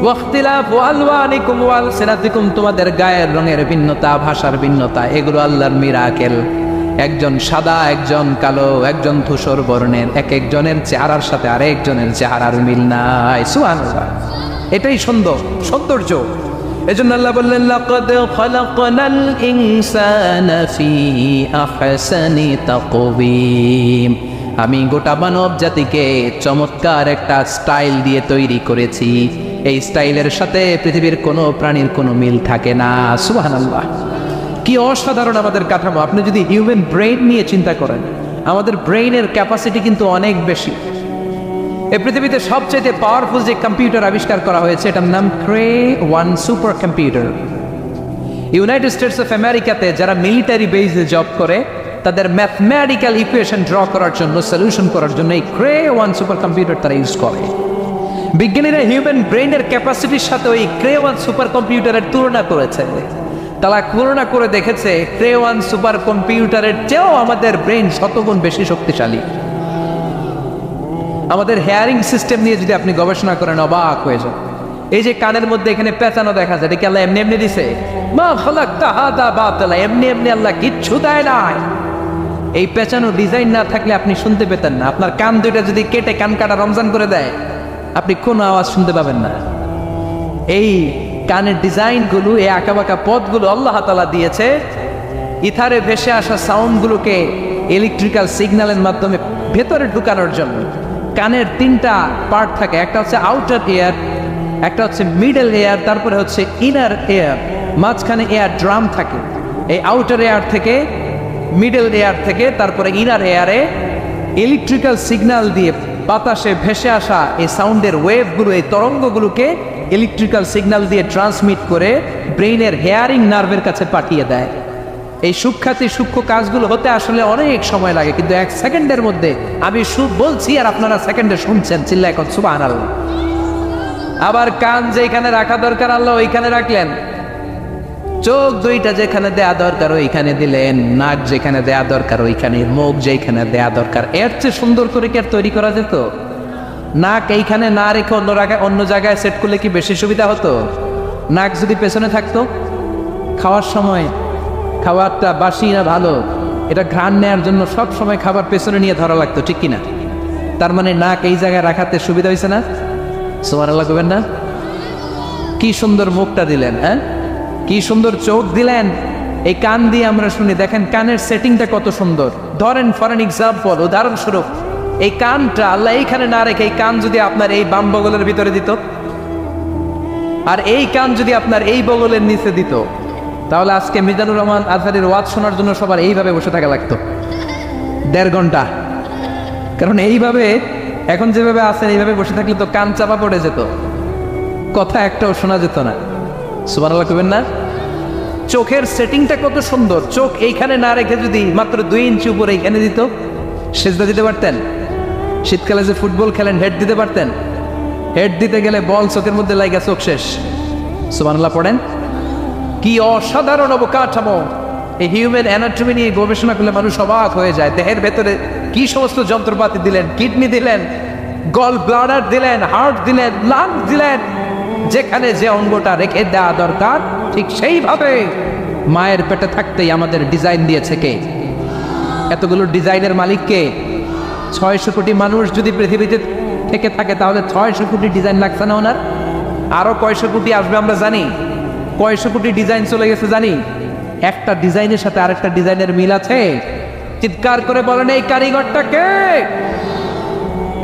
ওয়াখতিলাফু আলওয়ানিকুম ওয়া আলসিনাতিকুম, তোমাদের গায়ের রঙের ভিন্নতা, ভাষার ভিন্নতা, এগুলো আল্লাহর মিরাকেল। একজন সাদা, একজন কালো, একজন ধূসর বর্ণের, এক একজনের চেহারার সাথে আরেকজনের চেহারার মিল নাই। সুবহানাল্লাহ। এটাই সৌন্দর্য। এজন্য আল্লাহ বললেন লাকাদ খালাকনাল ইনসানা ফি আহসানি তাকওয়িম, আমি গোটা মানব জাতিকে চমৎকার একটা স্টাইল দিয়ে তৈরি করেছি। এই স্টাইলের সাথে পৃথিবীর কোনো প্রাণীর কোনো মিল থাকে না। সুবহানাল্লাহ। কি অসাধারণ আমাদের কাঠামো। আপনি যদি হিউম্যান ব্রেইন নিয়ে চিন্তা করেন, আমাদের ব্রেইনের ক্যাপাসিটি কিন্তু অনেক বেশি। এই পৃথিবীতে সবচেয়ে পাওয়ারফুল যে কম্পিউটার আবিষ্কার করা হয়েছে এটার নাম Cray-1 super computer. United states of আমেরিকাতে যারা মিলিটারি বেসে জব করে তাদের ম্যাথমেটিক্যাল ইকুয়েশন ড্র করার জন্য, সলিউশন করার জন্য এই Cray-1 সুপার কম্পিউটার তারা ইউজ করে। বিজ্ঞানীরা হিউম্যান ব্রেইনের ক্যাপাসিটির সাথে ওই Cray-1 সুপার কম্পিউটারের তুলনা করেছে। তারা তুলনা করে দেখেছে Cray-1 সুপার কম্পিউটারের চেয়েও আমাদের ব্রেইন শতগুণ বেশি শক্তিশালী। আমাদের হেয়ারিং সিস্টেম নিয়ে যদি আপনি গবেষণা করেন অবাক হয়ে যান। এই যে কানের মধ্যে এখানে পেঁচানো দেখা যায়, এটা কি আল্লাহ এমনি এমনি দিছে? মা খালাকতা হাযা বাতিলা, এমনি এমনি আল্লাহ কিচ্ছু দেয় নাই। এই পেঁচানো ডিজাইন না থাকলে আপনি শুনতে পেতেন না। আপনার কান দুইটা যদি কেটে কান কাটা রমজান করে দেয়, আপনি কোনো আওয়াজ শুনতে পাবেন না। এই কানের ডিজাইনগুলো, এই আঁকাবাঁকা পথগুলো আল্লাহ তাআলা দিয়েছে ইথারে ভেসে আসা সাউন্ডগুলোকে ইলেকট্রিক্যাল সিগন্যালের মাধ্যমে ভেতরে ঢুকানোর জন্য। কানের তিনটা পার্ট থাকে, একটা হচ্ছে আউটার এয়ার, একটা হচ্ছে মিডল এয়ার, তারপরে হচ্ছে ইনার এয়ার, মাঝখানে এয়ার ড্রাম থাকে। এই আউটার এয়ার থেকে, মিডল এয়ার থেকে, তারপরে ইনার এয়ারে ইলেকট্রিক্যাল সিগন্যাল দিয়ে বাতাসে ভেসে আসা এই সাউন্ডের ওয়েভগুলো, এই তরঙ্গগুলোকে ইলেকট্রিক্যাল সিগন্যাল দিয়ে ট্রান্সমিট করে ব্রেইনের হেয়ারিং নার্ভের কাছে পাঠিয়ে দেয়। এই সূক্ষ্ম কাজগুলো হতে আসলে অনেক সময় লাগে, কিন্তু 1 সেকেন্ডের মধ্যে আমি বলছি আর আপনারা সেকেন্ডে শুনছেন। চিল্লা এখন সুবহানাল্লাহ। আবার কান যেখানে রাখা দরকার আল্লাহ ওইখানে রাখলেন, চোখ দুইটা যেখানে দেয়া দরকার ওইখানে দিলেন, নাক যেখানে দেয়া দরকার ওইখানে, মুখ যেখানে দেয়া দরকার। এর চেয়ে সুন্দর করে কি আর তৈরি করা যেত? নাক এইখানে না রেখে অন্য জায়গায় সেট করলে কি বেশি সুবিধা হতো? নাক যদি পেছনে থাকতো, খাওয়ার সময় খাবারটা বাসি না ভালো এটা ঘ্রাণ নেওয়ার জন্য সব সময় খাবার পেছনে নিয়ে ধরা লাগতো, ঠিক কিনা? তার মানে নাক এই জায়গায় রাখাতে সুবিধা হয়েছে না? সুবহানাল্লাহ কইবেন না? কি সুন্দর মুখটা দিলেন, হ্যাঁ, কি সুন্দর চোখ দিলেন। এই কান দিয়ে আমরা শুনি, দেখেন কানের সেটিংটা কত সুন্দর। ধরেন ফর এন এক্সাম্পল, উদাহরণস্বরূপ, এই কানটা আল্লাহ এইখানে না রেখে এই কান যদি আপনার এই বাম বগলের ভিতরে দিত, আর এই কান যদি আপনার এই বগলের নিচে দিত, তাহলে আজকে মিজানুর রহমান আজহারের ওয়াজ শোনার জন্য সবার এইভাবে বসে থাকা লাগতো 1.5 ঘন্টা। কারণ এইভাবে এখন যেভাবে আছেন এইভাবে বসে থাকলে তো কান চাপা পড়ে যেত, কথা একটাও শোনা যেত না। সুবহানাল্লাহ কইবেন না? চোখের সেটিংটা কত সুন্দর। চোখ এইখানে না রেখে যদি মাত্র 2 ইঞ্চি উপরে এইখানে দিত, সেজদা দিতে পারতেন। শীতকালে যে ফুটবল খেলেন, হেড দিতে পারতেন। হেড দিতে গেলে বল চোখের মধ্যে লাগা, চোখ শেষ। সুবহানাল্লাহ পড়েন। কি অসাধারণ অবকাঠামো! এই হিউম্যান অ্যানাটমি নিয়ে গবেষণা করলে মানুষ অবাক হয়ে যায়। দেহের ভেতরে কি সমস্ত যন্ত্রপাতি দিলেন, কিডনি দিলেন, গল ব্লাডার দিলেন, হার্ট দিলেন, লাংস দিলেন। যেখানে যে অঙ্গটা রেখে দেওয়া দরকার ঠিক সেইভাবে মায়ের পেটে থাকতেই আমাদের ডিজাইন দিয়েছে কে? এতগুলো ডিজাইনের মালিক কে? 600 কোটি মানুষ যদি পৃথিবীতে থেকে থাকে তাহলে 600 কোটি ডিজাইন লাগছে না ওনার? আরো কয়শো কোটি আসবে আমরা জানি? কয়শো কোটি ডিজাইন চলে গেছে জানি? একটা ডিজাইনের সাথে আরেকটা ডিজাইনের মিল আছে? চিৎকার করে বলেন এই কারিগরটা কে?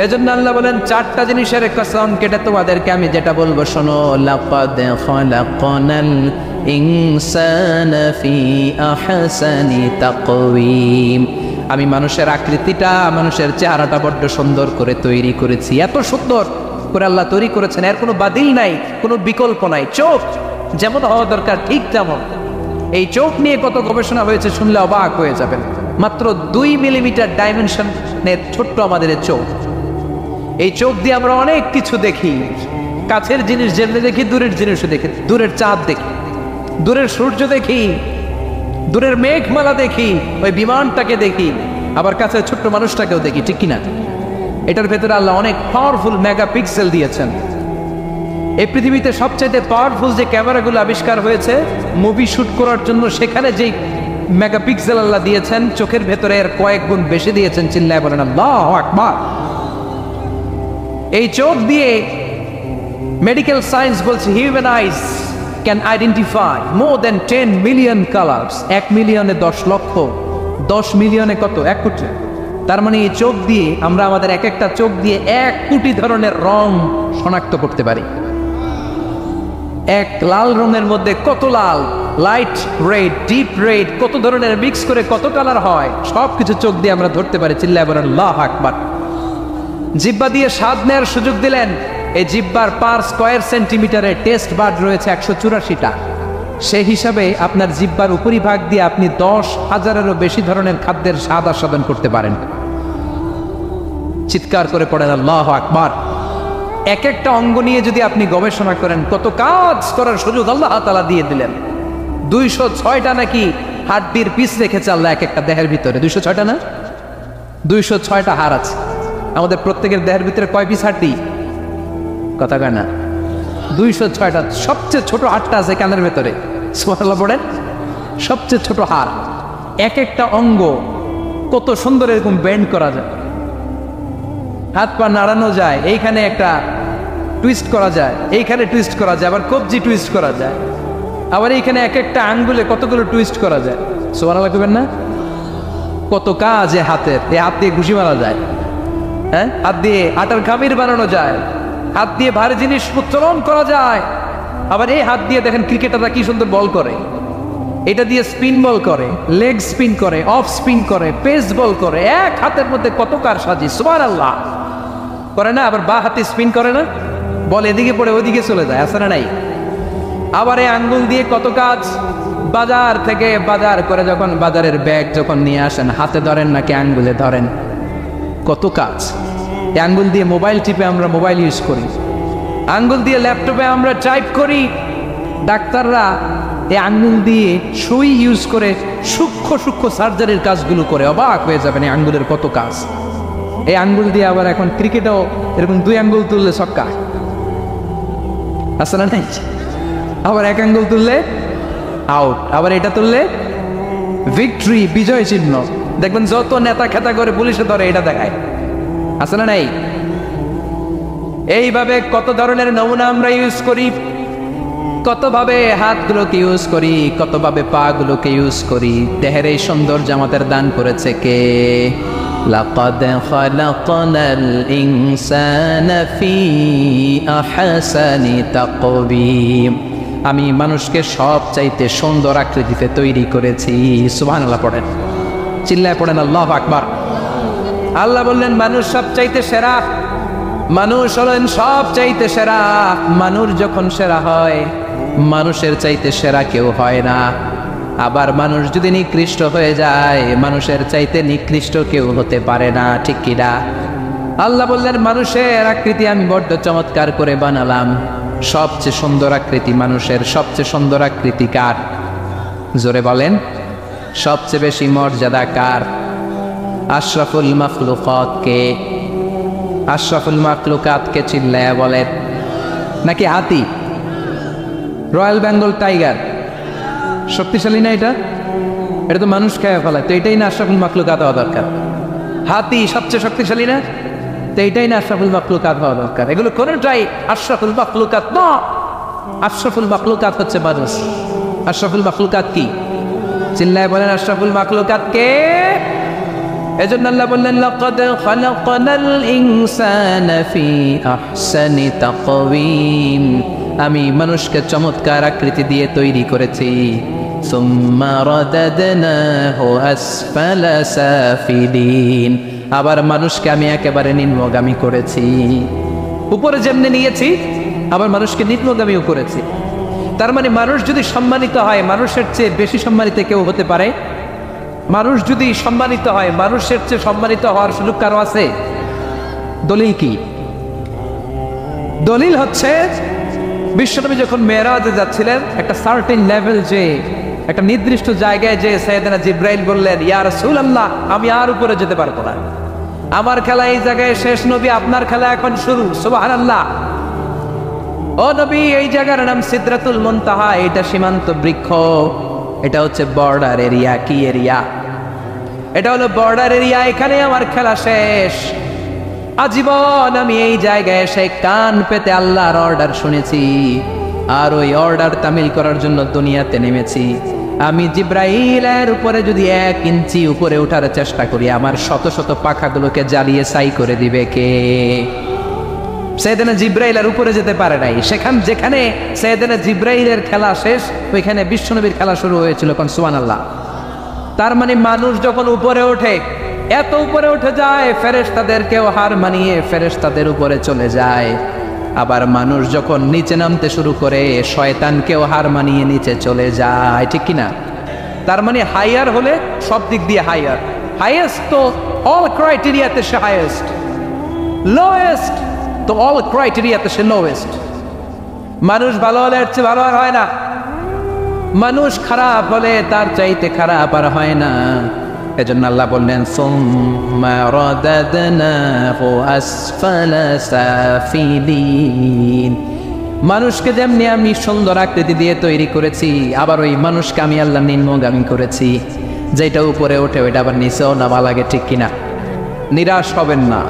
এজন্য আল্লাহ বলেন 4টা জিনিসের কসম কেটে তোমাদেরকে আমি যেটা বলবো শোনো। লাকাদ খালাকনাল ইনসানা ফি আহসানি তাকওয়িম। আমি মানুষের আকৃতিটা, মানুষের চেহারাটা বড্ড সুন্দর করে তৈরি করেছি। এত সুন্দর করে আল্লাহ তৈরি করেছেন, এর কোনো বাতিল নাই, কোনো বিকল্প নাই। চোখ যেমন হওয়া দরকার ঠিক তেমন। এই চোখ নিয়ে কত গবেষণা হয়েছে শুনলে অবাক হয়ে যাবেন। মাত্র 2 মিলিমিটার ডাইমেনশনের ছোট্ট আমাদের চোখ। এই চোখ দিয়ে আমরা অনেক কিছু দেখি। কাছের জিনিস যেমনি দেখি, দূরের জিনিসও দেখি। দূরের চাঁদ দেখি, দূরের সূর্য দেখি, দূরের মেঘমালা দেখি, ওই বিমানটাকে দেখি, আবার কাছে ছোট্ট মানুষটাকেও দেখি, ঠিক কিনা? এটার ভেতরে আল্লাহ অনেক পাওয়ারফুল মেগাপিক্সেল দিয়েছেন। এই পৃথিবীতে সবচাইতে পাওয়ারফুল যে ক্যামেরাগুলো আবিষ্কার হয়েছে মুভি শুট করার জন্য, সেখানে যেই মেগাপিক্সেল আল্লাহ দিয়েছেন চোখের ভেতরে এর কয়েক গুণ বেশি দিয়েছেন। চিল্লায় বলেন আল্লাহু আকবার। এই চোখ দিয়ে মেডিকেল সায়েন্স বলছে human ice can identify more than 10 million colours. 1 মিলিয়নে 10 লক্ষ, 10 মিলিয়নে কত? 1 কোটি। তার মানে এই চোখ দিয়ে আমরা আমাদের একটা চোখ দিয়ে 1 কোটি ধরনের রং শনাক্ত করতে পারি। এক লাল রঙের মধ্যে কত লাল, লাইট রেড, ডিপ রেড, কত ধরনের মিক্স করে কত কালার হয়, সবকিছু চোখ দিয়ে আমরা ধরতে পারি। চিল্লায় বলেন আল্লাহু আকবার। জিহ্বা দিয়ে স্বাদ নেওয়ার সুযোগ দিলেন। এই জিহ্বার পার স্কয়ার সেন্টিমিটারে টেস্ট বাড রয়েছে 184টা। সেই হিসাবে আপনার জিহ্বার উপরিভাগ দিয়ে আপনি 10,000-এরও বেশি ধরনের খাদ্যের স্বাদ আস্বাদন করতে পারেন। চিৎকার করে পড়েন আল্লাহু আকবার। এক একটা অঙ্গ নিয়ে যদি আপনি গবেষণা করেন, কত কাজ করার সুযোগ আল্লাহ তাআলা দিয়ে দিলেন। 206টা নাকি হাড্ডির পিস রেখেছে আল্লাহ এক একটা দেহের ভিতরে। 206টা না, 206টা হাড় আছে। আমাদের প্রত্যেকের দেহের ভিতরে কয় পিস হাড্ডি? কথা কয় না? 206টা। সবচেয়ে ছোট হাড়টা আছে কানের ভেতরে, সুবহানাল্লাহ পড়েন। সবচেয়ে ছোট হাড়, এক একটা অঙ্গ কত সুন্দর এরকম বেন্ড করা যায়, হাত পা নাড়ানো যায়, এইখানে একটা টুইস্ট করা যায়, এইখানে টুইস্ট করা যায়, আবার কবজি টুইস্ট করা যায়, আবার এইখানে এক একটা আঙ্গুলে কতগুলো টুইস্ট করা যায়। সুবহানাল্লাহ কইবেন না? কত কাজ এ হাতের। এই হাত দিয়ে ঘুষি মারা যায়, হ্যাঁ, হাত দিয়ে আটার খামির বানানো যায়, হাত দিয়ে ভারী জিনিস উত্তোলন করা যায়। আবার এই হাত দিয়ে দেখেন ক্রিকেটাররা কি সুন্দর বল করে, এটা দিয়ে স্পিন বল করে, লেগ স্পিন করে, অফ স্পিন করে, পেস বল করে। এক হাতের মধ্যে কত কারসাজি, সুবহানাল্লাহ করে না? আবার বা হাতে স্পিন করে না, বল এদিকে পড়ে ওদিকে চলে যায়, আছে না নাই? আবার এই আঙ্গুল দিয়ে কত কাজ। বাজার থেকে বাজার করে যখন বাজারের ব্যাগ যখন নিয়ে আসেন, হাতে ধরেন নাকি আঙ্গুলে ধরেন, কত কাজ। এই আঙ্গুল দিয়ে মোবাইল টিপে আমরা মোবাইল ইউজ করি, আঙ্গুল দিয়ে ল্যাপটপে আমরা টাইপ করি। ডাক্তাররা এই আঙ্গুল দিয়ে সুই ইউজ করে সূক্ষ্ম সূক্ষ্ম সার্জারির কাজগুলো করে, অবাক হয়ে যাবেন এই আঙ্গুলের কত কাজ। এই আঙ্গুল দিয়ে আবার এখন ক্রিকেটেও এরকম 2 আঙ্গুল তুললে ছক্কা, আসলে নাই? আবার 1 আঙ্গুল তুললে আউট, আবার এটা তুললে ভিক্টরি, বিজয় চিহ্ন। দেখবেন যত নেতা খেতা করে পুলিশে ধরে এটা দেখায়, আসলে নাই? এইভাবে কত ধরনের নমুনা আমরা ইউজ করি, কতভাবে হাতগুলোকে ইউজ করি, কতভাবে পা গুলোকে ইউজ করি। দেহের এই সৌন্দর্য আমাদের দান করেছে কে? লাকাদ খালাকনাল ইনসানা ফি আহসানি তাকওয়িম। আমি মানুষকে সব চাইতে সুন্দর আকৃতিতে তৈরি করেছি। সুবহানাল্লাহ পড়েন, চিল্লায় পড়েন আল্লাহু আকবার। আল্লাহ বললেন মানুষ সব চাইতে সেরা, মানুষ হলেন সব চাইতে সেরা। মানুষ যখন সেরা হয়, মানুষের চাইতে সেরা কেউ হয় না। আবার মানুষ যদি নিকৃষ্ট হয়ে যায়, মানুষের চাইতে নিকৃষ্ট কেউ হতে পারে না, ঠিক কিনা? আল্লাহ বললেন মানুষের আকৃতি আমি বড্ড চমৎকার করে বানালাম। সবচেয়ে সুন্দর আকৃতি মানুষের, সবচেয়ে সুন্দর আকৃতি কার? জোরে বলেন, সবচেয়ে বেশি মর্যাদা কার? আশরাফুল মাখলুকাত কে? আশরাফুল মাখলুকাত কে? চিল্লায়া বলেন। নাকি হাতি? রয়্যাল বেঙ্গল টাইগার শক্তিশালী না? এটা এটা তো মানুষ খেয়ে ফেলায়, তো এটাই না আশরাফুল মাখলুকাত হওয়া দরকার? হাতি সবচেয়ে শক্তিশালী না? তো এইটাই না আশরাফুল মাখলুকাত হওয়া দরকার? এগুলো কোনটাই আশরাফুল মাখলুকাত না। আশরাফুল মাখলুকাত হচ্ছে মানুষ। আশরাফুল মাখলুকাত কি? চিল্লায় বলেন, আশরাফুল মাখলুকাত কে? এজন্য আল্লাহ বললেন লাকাদ খালাকনাল ইনসানা ফি আহসানি তাকওয়িম। আমি মানুষকে চমৎকার আকৃতি দিয়ে তৈরি করেছি। সুম্মা রাদাদনাহু আসফালা সাফিলিন। আবার মানুষকে আমি একেবারে নিম্নগামী করেছি। উপরে যেমনি নিয়েছি, আবার মানুষকে নিম্নগামীও করেছি। তার মানে মানুষ যদি সম্মানিত হয়, মানুষের চেয়ে বেশি সম্মানিত কেউ হতে পারে? মানুষ যদি সম্মানিত হয়, মানুষের চেয়ে সম্মানিত হওয়ার সুযোগ কারো আছে? দলিল কি? দলিল হচ্ছে বিশ্বনবী যখন মেরাজে যাচ্ছিলেন, একটা সার্টেন লেভেল, যে একটা নির্দিষ্ট জায়গায় যে সাইয়েদনা জিব্রাইল বললেন, ইয়া রাসূলুল্লাহ আমি আর উপরে যেতে পারবো না, আমার খেলা এই জায়গায় শেষ, নবী আপনার খেলা এখন শুরু। সুবহানাল্লাহ। ও নবী, এই জায়গার নাম সিদরাতুল মুনতাহা, এটা সীমান্ত বৃক্ষ, এটা হচ্ছে বর্ডার এরিয়া। কি এরিয়া? এটা হলো বর্ডার এরিয়া, এখানে আমার খেলা শেষ। আজীবন আমি এই জায়গায় এসে কান পেতে আল্লাহর অর্ডার শুনেছি, আর ওই অর্ডার তামিল করার জন্য দুনিয়াতে নেমেছি। আমি জিব্রাইলের উপরে যদি 1 ইঞ্চি উপরে ওঠার চেষ্টা করি, আমার শত শত পাখাগুলোকে জ্বালিয়ে ছাই করে দিবে কে? সাইয়েদনা জিব্রাইল আর উপরে যেতে পারে নাই। যেখানে সাইয়েদনা জিব্রাইলের খেলা শেষ, ওইখানে বিশ্বনবীর খেলা শুরু হয়েছিল। কোন সুবহানাল্লাহ। তার মানে মানুষ যখন উপরে ওঠে, এত উপরে উঠে যায়, ফেরেশতাদেরকেও হার মানিয়ে ফেরেশতাদের উপরে চলে যায়। আবার মানুষ যখন নিচে নামতে শুরু করে, শয়তানকেও হার মানিয়ে নিচে চলে যায়, ঠিক কিনা? তার মানে হাইয়ার হলে সব দিক দিয়ে হাইয়ার। হাইয়েস্ট তো অল ক্রাইটেরিয়াতে সে হাইয়েস্ট, লোয়েস্ট তো অল ক্রাইটেরিয়াতে সে লোয়েস্ট। মানুষ ভালো হলে এর চেয়ে ভালো আর হয় না, মানুষ খারাপ হলে তার চাইতে খারাপ আর হয় না। এজন্য আল্লাহ বললেন সুম্মা রাদাদনাহু আসফালা সাফিলিন। মানুষকে যেমনি আমি সুন্দর আকৃতি দিয়ে তৈরি করেছি, আবার ওই মানুষকে আমি আল্লাহ নিম্নগামী করেছি। যেটা উপরে ওঠে ওইটা আবার নিচেও নামা লাগে, ঠিক কিনা? নিরাশ হবেন না,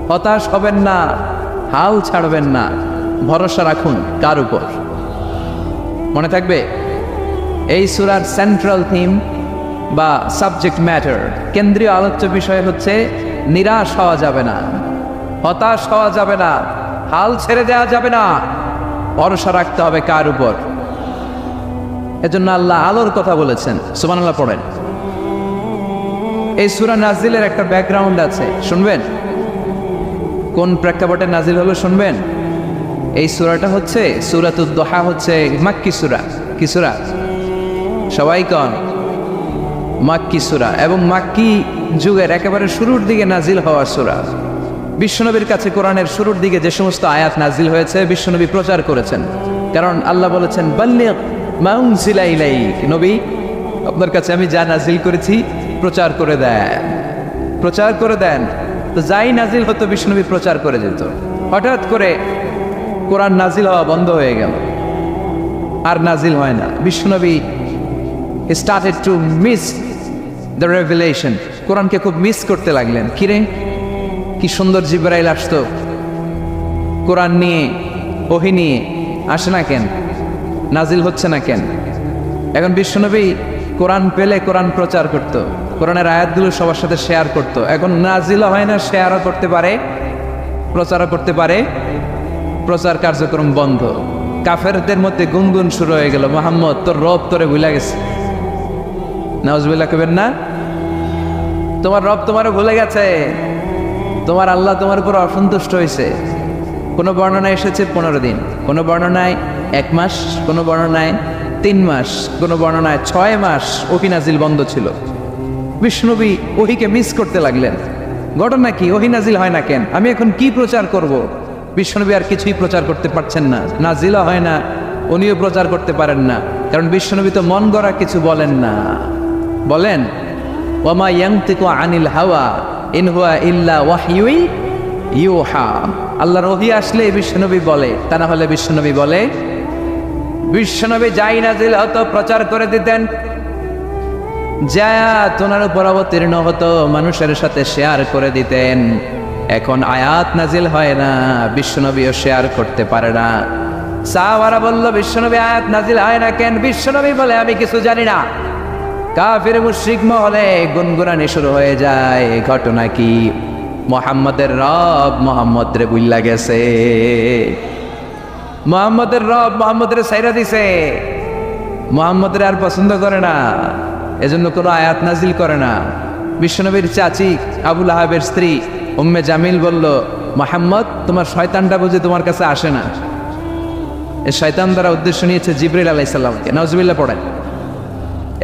হতাশ হবেন না, হাল ছাড়বেন না, ভরসা রাখুন কার উপর? মনে থাকবে এই সূরার সেন্ট্রাল থিম বা সাবজেক্ট ম্যাটার, কেন্দ্রীয় আলোচ্য বিষয় হচ্ছে নিরাশ হওয়া যাবে না, হতাশ হওয়া যাবে না, হাল ছেড়ে দেওয়া যাবে না, ভরসা রাখতে হবে কার উপর? এজন্য আল্লাহ আলোর কথা বলেছেন। সুবহানাল্লাহ পড়েন। এই সূরা নাজিলের একটা ব্যাকগ্রাউন্ড আছে, শুনবেন? কোন প্রেক্ষাপটে নাজিল হলো শুনবেন? এই সূরাটা হচ্ছে সূরাতুদ দুহা, হচ্ছে মাক্কি সূরা। কি সূরা? সবাই কন মাক্কি সূরা, এবং মাক্কি যুগের একেবারে শুরুর দিকে নাজিল হওয়া সূরা। বিশ্বনবীর কাছে কোরআনের শুরুর দিকে যে সমস্ত আয়াত নাজিল হয়েছে বিশ্বনবী প্রচার করেছেন, কারণ আল্লাহ বলেছেন বাল্লিগ মা উনজিলা ইলাইক, নবী আপনার কাছে আমি যা নাজিল করেছি প্রচার করে দেন, প্রচার করে দেন। তো যাই নাজিল হতো বিশ্বনবী প্রচার করে যেত। হঠাৎ করে কোরআন নাজিল হওয়া বন্ধ হয়ে গেল, আর নাজিল হয় না। বিশ্বনবী started to miss the revelation, কোরআনকে খুব মিস করতে লাগলেন। কিরে, কি সুন্দর জিবরাইল আসতো, কোরআন নিয়ে, ওহী নিয়ে, আসে না কেন? নাজিল হচ্ছে না কেন? এখন বিশ্বনবী কোরআন পেলে কোরআন প্রচার করত, কোরআনের আয়াতগুলো সবার সাথে শেয়ার করত। এখন নাজিলও হয় না, শেয়ারও করতে পারে, প্রচারও করতে পারে, প্রচার কার্যক্রম বন্ধ। কাফেরদের মধ্যে গুনগুন শুরু হয়ে গেল, মুহাম্মদ তোর রব তোরে ভুলে গেছে। নাউজুবিল্লাহ কবেন না? তোমার রব তোমারও ভুলে গেছে, তোমার আল্লাহ তোমার উপর অসন্তুষ্ট হয়েছে। কোনো বর্ণনায় এসেছে 15 দিন, কোনো বর্ণনায় 1 মাস, কোনো বর্ণনায় 3 মাস, কোনো বর্ণনায় 6 মাস ওহী নাজিল বন্ধ ছিল। বিষ্ণুনবী ওহীকে মিস করতে লাগলেন। ঘটনা কি? ওহী নাজিল হয় না কেন? আমি এখন কি প্রচার করব? বিশ্বনবী আর কিছুই প্রচার করতে পারছেন না, নাজিলও হয় না, উনিও প্রচার করতে পারেন না, কারণ বিশ্বনবী তো মন গড়া কিছু বলেন না। বলেন ওয়ামা ইয়ানতিকু আনিল হাওয়া ইন হুয়া ইল্লা ওয়াহয়ুই ইউহা। আল্লাহর ওহী আসলে বিশ্বনবী বলে, তা না হলে বিশ্বনবী বলে? বিশ্বনবী যাই নাজিল হতো প্রচার করে দিতেন, যা তোনার উপর অবতীর্ণ হতো মানুষের সাথে শেয়ার করে দিতেন। এখন আয়াত নাজিল হয় না, বিশ্বনবীও শেয়ার করতে পারে না। সাহাবারা বলল বিশ্বনবী আয়াত নাজিল হয় না কেন? বিশ্বনবী বলে আমি কিছু জানি না। কাফির মুশরিক মহলে গুনগুনানি শুরু হয়ে যায়। ঘটনা কি? মুহাম্মাদের রব মুহাম্মদরে বুইল্লা গেছে, মুহাম্মাদের রব মুহাম্মদরে ছাইরা দিছে, মুহাম্মদরে আর পছন্দ করে না, এজন্য কোনো আয়াত নাজিল করে না। বিশ্বনবীর চাচি আবু লাহাবের স্ত্রী উম্মে জামিল বলল মুহাম্মদ তোমার শয়তানটা বুঝে তোমার কাছে আসে না। এই শয়তান দ্বারা উদ্দেশ্য নিয়েছে জিবরিল আলাইহিস সালামকে। নাউজুবিল্লাহ পড়েন।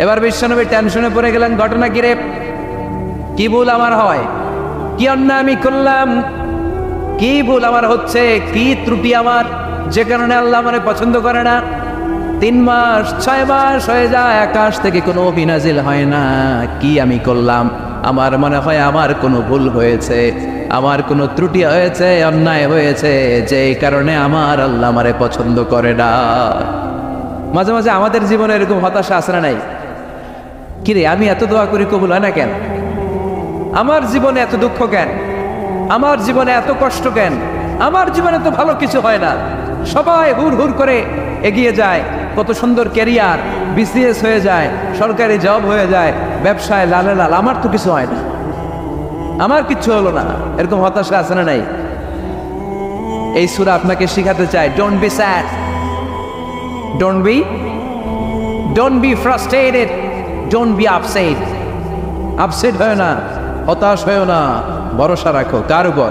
এবার বিশ্বনবী টেনশনে পড়ে গেলেন, ঘটনা কি রে? কি ভুল আমার হয়? কি অন্যায় আমি করলাম? কি ভুল আমার হচ্ছে? কি ত্রুটি আমার, যে কারণে আল্লাহ আমারে পছন্দ করে না? 3 মাস 6 মাস হয়ে যায়, আকাশ থেকে কোনো ওহী নাজিল হয় না। কি আমি করলাম? আমার মনে হয় আমার কোনো ভুল হয়েছে, আমার কোনো ত্রুটি হয়েছে, অন্যায় হয়েছে, যে কারণে আমার আল্লাহ আমারে পছন্দ করে না। মাঝে মাঝে আমাদের জীবনে এরকম হতাশা আসে না নাই? কিরে আমি এত দোয়া করি কবুল হয় না কেন? আমার জীবনে এত দুঃখ কেন? আমার জীবনে এত কষ্ট কেন? আমার জীবনে তো ভালো কিছু হয় না, সবাই হুর হুর করে এগিয়ে যায়, কত সুন্দর ক্যারিয়ার, বিসিএস হয়ে যায়, সরকারি জব হয়ে যায়, ব্যবসায় লালে লাল, আমার তো কিছু হয় না, আমার কিচ্ছু হলো না। এরকম হতাশা আছে না নাই? এই সূরা আপনাকে শিখাতে চায় don't be sad, don't be frustrated, don't be upset. Upset হয় না, হতাশ হয় না, ভরসা রাখো কার উপর?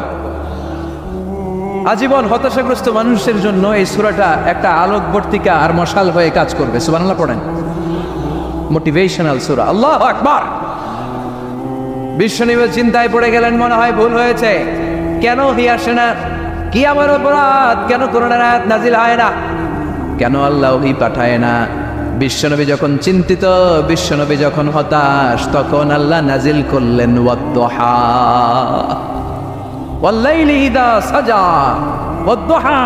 আজীবন হতাশাগ্রস্ত মানুষের জন্য এই সূরাটা একটা আলোকবর্তিকা আর মশাল হয়ে কাজ করবে। সুবহানাল্লাহ পড়েন। মোটিভেশনাল সূরা। আল্লাহু আকবার। বিশ্বনবী চিন্তায় পড়ে গেলেন, মনে হয় ভুল হয়েছে, কেন ওহী আসে না? কি আমার অপরাধ? কেন কোরআনের আয়াত নাজিল হয় না? কেন আল্লাহ ওহী পাঠায় না? বিশ্বনবী যখন চিন্তিত, বিশ্বনবী যখন হতাশ, তখন আল্লাহ নাজিল করলেন ওয়াদ-দুহা, ওয়াল-লাইলি ইযা সাজা, ওয়াদ-দুহা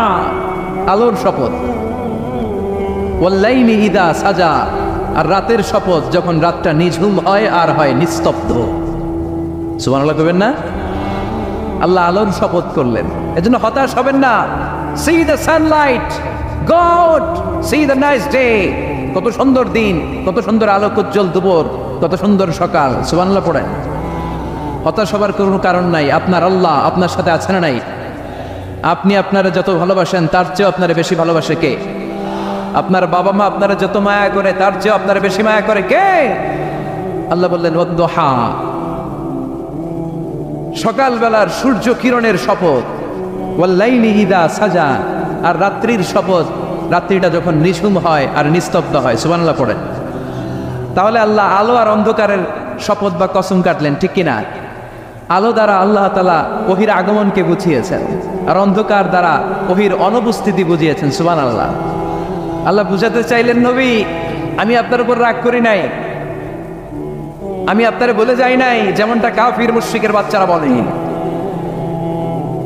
আলোর শপথ, ওয়াল-লাইলি ইযা সাজা আর রাতের শপথ যখন রাতটা নিঝুম হয় আর হয় নিস্তব্ধ। সুবহানাল্লাহ কইবেন না? আল্লাহ আলোর শপথ করলেন। এজন্য হতাশ হবেন না। See the sunlight, go out, see the nice day. কত সুন্দর দিন, কত সুন্দর আলোক উজ্জ্বল দুপুর, কত সুন্দর সকাল। সুবহানাল্লাহ পড়েন। হতাশ হবার কোনো কারণ নাই। আপনার আল্লাহ আপনার সাথে আছে না নাই? আপনি আপনারা যত ভালোবাসেন তার চেয়ে আপনারা বেশি ভালোবাসে কে? আপনার বাবা মা আপনারা যত মায়া করে তার চেয়ে আপনারা বেশি মায়া করে কে? আল্লাহ বললেন ওয়াদ-দুহা, সকালবেলার সূর্য কিরণের শপথ, ওয়াল-লাইলি ইযা সাজা আর রাত্রির শপথ, রাত্রিটা যখন নিঝুম হয় আর নিস্তব্ধ হয়। সুবহানাল্লাহ পড়েন। তাহলে আল্লাহ আলো আর অন্ধকারের শপথ বা কসম কাটলেন, ঠিক কিনা? আলো দ্বারা আল্লাহ তাআলা ওহীর আগমনকে বুঝিয়েছেন, আর অন্ধকার দ্বারা ওহীর অনুপস্থিতি বুঝিয়েছেন। সুবহানাল্লাহ। আল্লাহ বুঝাতে চাইলেন, নবী আমি আপনার উপর রাগ করি নাই, আমি আপনারে বলে যাই নাই যেমনটা কাফির মুশরিকের বাচ্চারা বলে,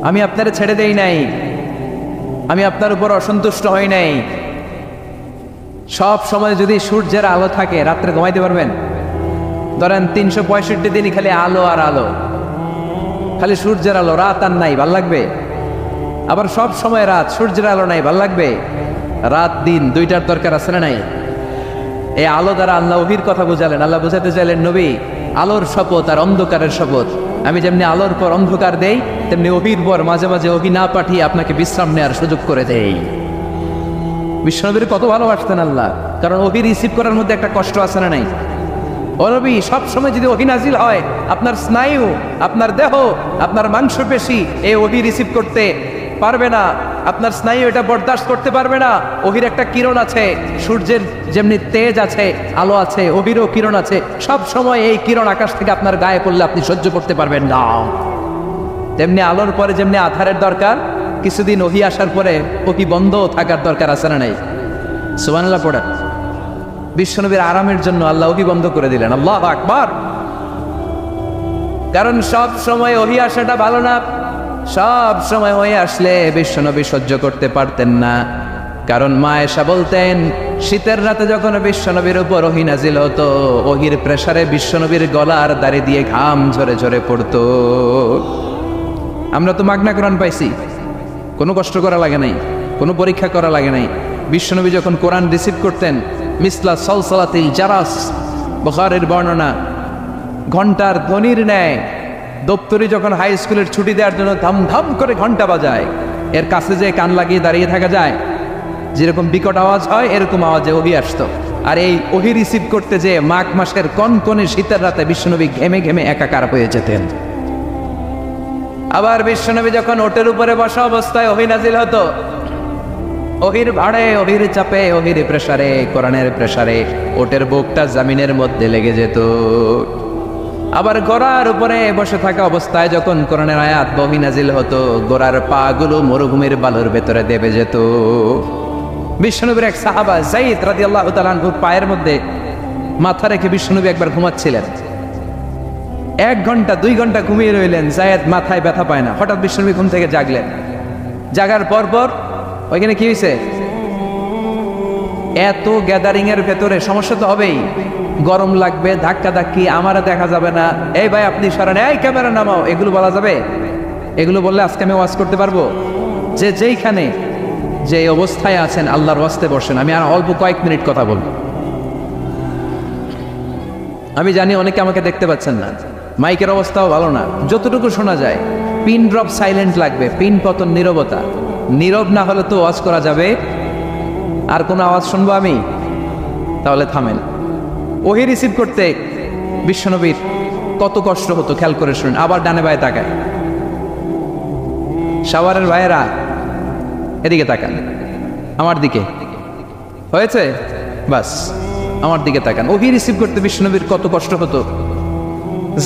আমি আপনারে ছেড়ে দেই নাই, আমি আপনার উপর অসন্তুষ্ট হই নাই। সব সময় যদি সূর্যের আলো থাকে রাত্রে ঘুমাইতে পারবেন? ধরেন 365 দিনই খালি আলো আর আলো, খালি সূর্যের আলো, রাত আর নাই, ভাল লাগবে? আবার সব সময় রাত, সূর্যের আলো নাই, ভাল লাগবে? রাত দিন দুইটার দরকার আছে না নাই? এই আলো দ্বারা আল্লাহ ওহীর কথা বুঝালেন। আল্লাহ বুঝাতে চাইলেন, নবী আলোর শপথ আর অন্ধকারের শপথ, আমি যেমনি আলোর পর অন্ধকার দেই তেমনি ওহীর পর মাঝে মাঝে ওহী না পাঠিয়ে আপনাকে বিশ্রাম নেওয়ার সুযোগ করে দেই। বিশ্বনবীর কত ভালোবাসতেন আল্লাহ, কারণ ওহী রিসিভ করার মধ্যে একটা কষ্ট আছে না নাই? ও নবী সব সময় যদি ওহী নাজিল হয়, আপনার স্নায়ু, আপনার দেহ, আপনার মাংসপেশি এই ওহী রিসিভ করতে পারবে না, আপনার স্নায়ু এটা বরদাস্ত করতে পারবে না। ওহীর একটা কিরণ আছে, সূর্যের যেমনি তেজ আছে, আলো আছে, ওহীরও কিরণ আছে। সব সময় এই কিরণ আকাশ থেকে আপনার গায়ে পড়লে আপনি সহ্য করতে পারবেন না। তেমনি আলোর পরে যেমনি আধারের দরকার, কিছুদিন ওহী আসার পরে ওহী বন্ধ থাকার দরকার আছে না নাই? সুবহানাল্লাহ পড়েন। বিশ্বনবীর আরামের জন্য আল্লাহ ওহী বন্ধ করে দিলেন। আল্লাহু আকবার। কারণ সব সময় ওহী আসাটা ভালো না। সব সময় ওহী আসলে বিশ্বনবী সহ্য করতে পারতেন না। কারণ মা আয়েশা বলতেন, শীতের রাতে যখন বিশ্বনবীর উপর ওহী নাজিল হতো, ওহীর প্রেসারে বিশ্বনবীর গলার দাড়ি দিয়ে ঘাম ঝরে ঝরে পড়তো। আমরা তো মাগনা কোরআন পাইছি, কোনো কষ্ট করা লাগে নাই, কোনো পরীক্ষা করা লাগে নাই। বিশ্বনবী যখন কোরআন রিসিভ করতেন, মিসলা সলসলাতিল জারাস, বুখারীর বর্ণনা, ঘন্টার ধ্বনির ন্যায় দপ্তরি যখন হাই স্কুলের ছুটি দেওয়ার জন্য ধামধাম করে ঘন্টা বাজায়, এর কাছে যে কান লাগিয়ে দাঁড়িয়ে থাকা যায়, যেরকম বিকট আওয়াজ হয় এরকম আওয়াজে ওহী আসতো। আর এই ওহী রিসিভ করতে যে মাঘ মাসের কনকনে শীতের রাতে বিশ্বনবী ঘেমে ঘেমে একাকার হয়ে যেতেন। আবার বিশ্বনবী যখন ওটের উপরে বসা অবস্থায় ওহী নাজিল হতো, ওহীর ভাড়ে, ওহীর চাপে, ওহীর প্রেসারে, কোরআনের প্রেসারে ওটের বুকটা জমিনের মধ্যে লেগে যেত। আবার ঘোড়ার উপরে বসে থাকা অবস্থায় যখন কোরআনের আয়াত ওহী নাজিল হতো, ঘোড়ার পা গুলো মরুভূমির বালুর ভেতরে দেবে যেত। বিশ্বনবীর এক সাহাবা যায়েদ রাদিয়াল্লাহু তাআলা আনহুর পায়ের মধ্যে মাথা রেখে বিশ্বনবী একবার ঘুমাচ্ছিলেন। 1 ঘন্টা 2 ঘন্টা ঘুমিয়ে রইলেন, যায়েদ মাথায় ব্যথা পায় না। হঠাৎ বিশ্বনবী ঘুম থেকে জাগলেন। জাগার পর ওইখানে কি হয়েছে? এত গ্যাদারিং এর ভেতরে সমস্যা তো হবেই, গরম লাগবে, ধাক্কা ধাক্কি, আমারা দেখা যাবে না, এই ভাই আপনি সরেন, এই ক্যামেরা নামাও, এগুলো বলা যাবে? এগুলো বললে আজকে আমি ওয়াজ করতে পারবো? যে যেইখানে যে অবস্থায় আছেন আল্লাহর ওয়াস্তে বসেন। আমি আর অল্প কয়েক মিনিট কথা বলবো। আমি জানি অনেকে আমাকে দেখতে পাচ্ছেন না, মাইকের অবস্থাও ভালো না, যতটুকু শোনা যায় পিন ড্রপ সাইলেন্ট লাগবে, পিন পতন নীরবতা। নীরব না হলে তো ওয়াজ করা যাবে? আর কোনো আওয়াজ শুনবো আমি? তাহলে থামেন। ওহী রিসিভ করতে বিশ্বনবীর কত কষ্ট হতো খেয়াল করে শুনুন। আবার ডানে বায়ে তাকায়, শাওয়ারের ভাইয়েরা এদিকে তাকান, আমার দিকে হয়েছে, বাস আমার দিকে তাকান। ওহী রিসিভ করতে বিশ্বনবীর কত কষ্ট হতো।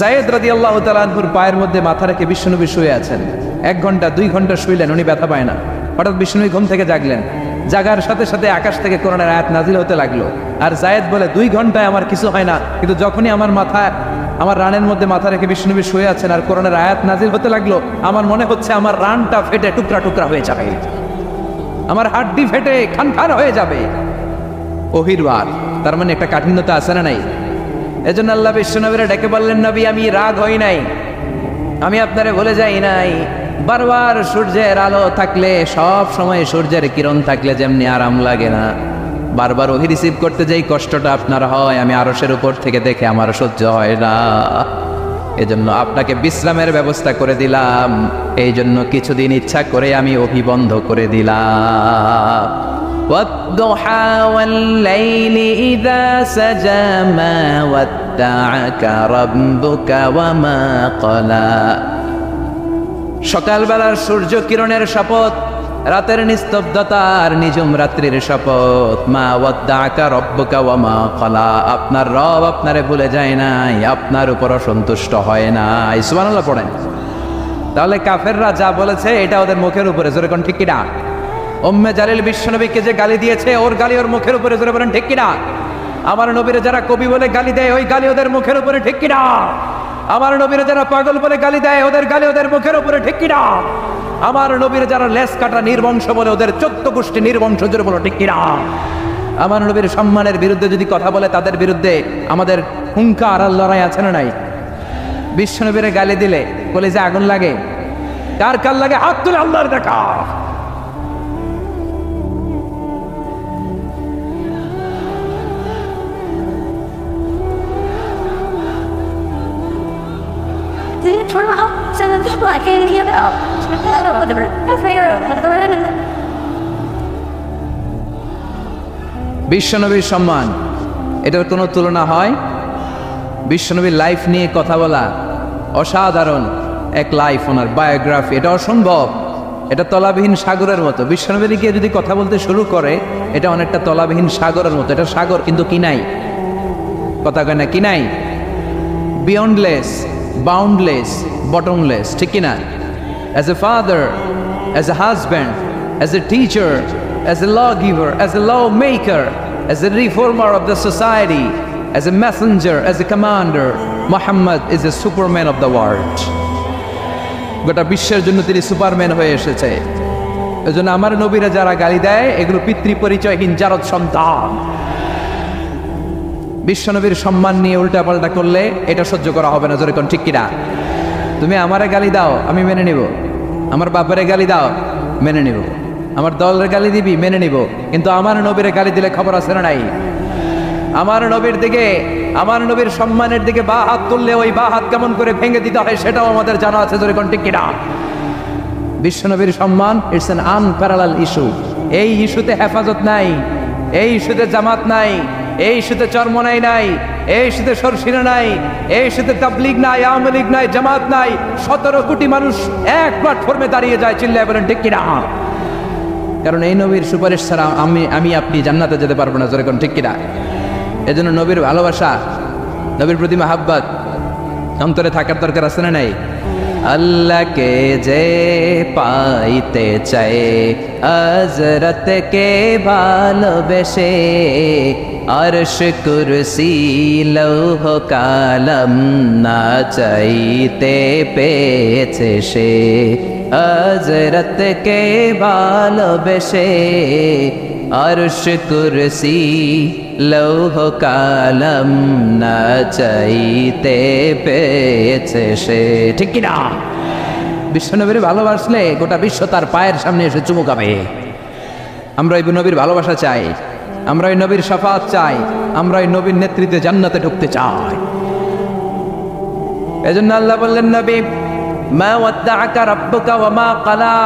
যায়েদ রাদিয়াল্লাহু তাআলা আনহুর পায়ের মধ্যে মাথা রেখে বিশ্বনবী শুয়ে আছেন। 1 ঘন্টা 2 ঘন্টা শুইলেন, উনি ব্যথা পায় না। হঠাৎ বিশ্বনবী ঘুম থেকে জাগলেন, জাগার সাথে সাথে আকাশ থেকে কোরআনের আয়াত নাজিল হতে লাগলো। আর জায়েদ বলে 2 ঘন্টায় আমার কিছু হয় না, কিন্তু যখনই আমার রানের মধ্যে মাথা রেখে বিষ্ণুনবী শুয়ে আছেন আর কোরআনের আয়াত নাজিল হতে লাগলো, আমার মনে হচ্ছে আমার রানটা ফেটে টুকরা টুকরা হয়ে যাবে, আমার হাড্ডি ফেটে খান খান হয়ে যাবে। ওহির বার, তার মানে একটা কাঠিন্যতা আছে না নাই? এজন্য আল্লাহ বিশ্বনবীরা ডেকে বললেন, নবী আমি রাগ হই নাই, আমি আপনারে ভুলে যাই নাই। বারবার সূর্যের আলো থাকলে, সব সময় সূর্যের কিরণ থাকলে যেমনি আরাম লাগে না, বারবার ওহি রিসিভ করতে যাই কষ্টটা আপনার হয়, আমি আরশের উপর থেকে দেখে আমার সহ্য হয় না। এজন্য আপনাকে বিশ্রামের ব্যবস্থা করে দিলাম, এই জন্য কিছুদিন ইচ্ছা করে আমি ওহি বন্ধ করে দিলাম। والضحى والليل إذا سجى ما ودعك ربك وما قلى। সকালবেলার সূর্য কিরণের শপথ, রাতের নিস্তব্ধতার নিঝুম রাত্রির শপথ। মা ওয়াদ্দাকা রব্বুকা ওয়া মা ক্বালা, আপনার রব আপনারে ভুলে যায় নাই, আপনার উপর অসন্তুষ্ট হয় নাই। সুবহানাল্লাহ পড়েন। তাহলে কাফেররা যা বলেছে এটা ওদের মুখের উপরে, জোরে কোন ঠিক কিনা? উম্মে জালিল বিশ্বনবীকে যে গালি দিয়েছে, ওর গালি ওর মুখের উপরে, জোরে বলেন ঠিক কিনা? আমার নবীরে যারা কবি বলে গালি দেয়, ওই গালি ওদের মুখের উপরে, ঠিক কিনা? আমার নবীরে যারা পাগল বলে গালি দেয়, ওদের গালি ওদের মুখের উপরে, ঠিক কিনা? আমার নবীর যারা লেস কাটা নির্বংশ বলে, ওদের 14 গোষ্ঠী নির্বংশ, জোরে বলো ঠিক কিনা? আমার নবীর সম্মানের বিরুদ্ধে যদি কথা বলে, তাদের বিরুদ্ধে আমাদের হুঙ্কার আর লড়াই আছে না নাই? বিশ্বনবীরে গালি দিলে বলে যে আগুন লাগে, কার কার লাগে? হাত তুলে আল্লাহর দেখা। বিশ্বনবীর সম্মান, এটার কোনো তুলনা হয়? বিশ্বনবীর লাইফ নিয়ে কথা বলা অসাধারণ এক লাইফ, ওনার বায়োগ্রাফি, এটা অসম্ভব, এটা তলাবিহীন সাগরের মতো। বিশ্বনবীর গিয়ে যদি কথা বলতে শুরু করে, এটা অনেকটা তলাবিহীন সাগরের মতো। এটা সাগর কিন্তু কি নাই, কথা কয় না, কি নাই? বিয়ন্ডলেস, বাউন্ডলেস, বটমলেস, ঠিক কিনা? As a father, as a husband, as a teacher, as a lawgiver, as a lawmaker, as a reformer of the society, as a messenger, as a commander, Muhammad is a superman of the world. গোটা বিশ্বের জন্য তিনি Superman হয়ে এসেছে। এজন্য আমার নবীরা যারা গালি দেয়, এগুলো পিতৃ পরিচয়হীন জারদ সন্তান। বিশ্বনবীর সম্মান নিয়ে উল্টাপাল্টা করলে এটা সহ্য করা হবে না, জোরে কোন ঠিক কিনা? তুমি আমারে গালি দাও, আমি মেনে নিব। আমার বাবারে গালি দাও, মেনে নিব। আমার দলের গালি দিবি, মেনে নিব। কিন্তু আমার নবীরে গালি দিলে খবর আছে না নাই? আমার নবীর দিকে, আমার নবীর সম্মানের দিকে বা হাত তুললে ওই বা হাত কেমন করে ভেঙে দিতে হয় সেটাও আমাদের জানা আছে, জোরে কোন ঠিক কিনা? বিশ্বনবীর সম্মান ইটস অ্যান আনপ্যারালাল ইস্যু। এই ইস্যুতে হেফাজত নাই, এই ইস্যুতে জামাত নাই, এই ইস্যুতে চরমনাই নাই, এই ইস্যুতে সরসিনা নাই, এই ইস্যুতে তাবলীগ নাই, আওয়ামী লীগ নাই, জামাত নাই। 17 কোটি মানুষ এক প্ল্যাটফর্মে দাঁড়িয়ে যায়, চিল্লায় বলেন ঠিক কিনা? কারণ এই নবীর সুপারিশ ছাড়া আমি আপনি জান্নাতে যেতে পারবো না, জোরে কোন ঠিক কিনা? এজন্য নবীর ভালোবাসা, নবীর প্রতি মাহাব্বত অন্তরে থাকার দরকার আছে না নাই? আল্লাহকে যে পাইতে চায়, হযরতকে ভালোবেসে, আরশ কুরসি লৌহ কালাম না চাইতে পেয়েছে সে। হযরতকে ভালোবেসে, আরশ কুরসি লৌহ কালাম না চাইতে পেয়েছে সে, ঠিক কিনা? বিশ্বনবীর ভালোবাসলে গোটা বিশ্ব তার পায়ের সামনে এসে চুমুকাবে। আমরা ওই নবীর ভালোবাসা চাই, আমরা ওই নবীর শাফাত চাই, আমরা ওই নবীর নেতৃত্বে জান্নাতে ঢুকতে চাই। এজন্য আল্লাহ বললেন, নবী মা ওয়াদ্দাআকা রাব্বুকা ওয়া মা ক্বালা,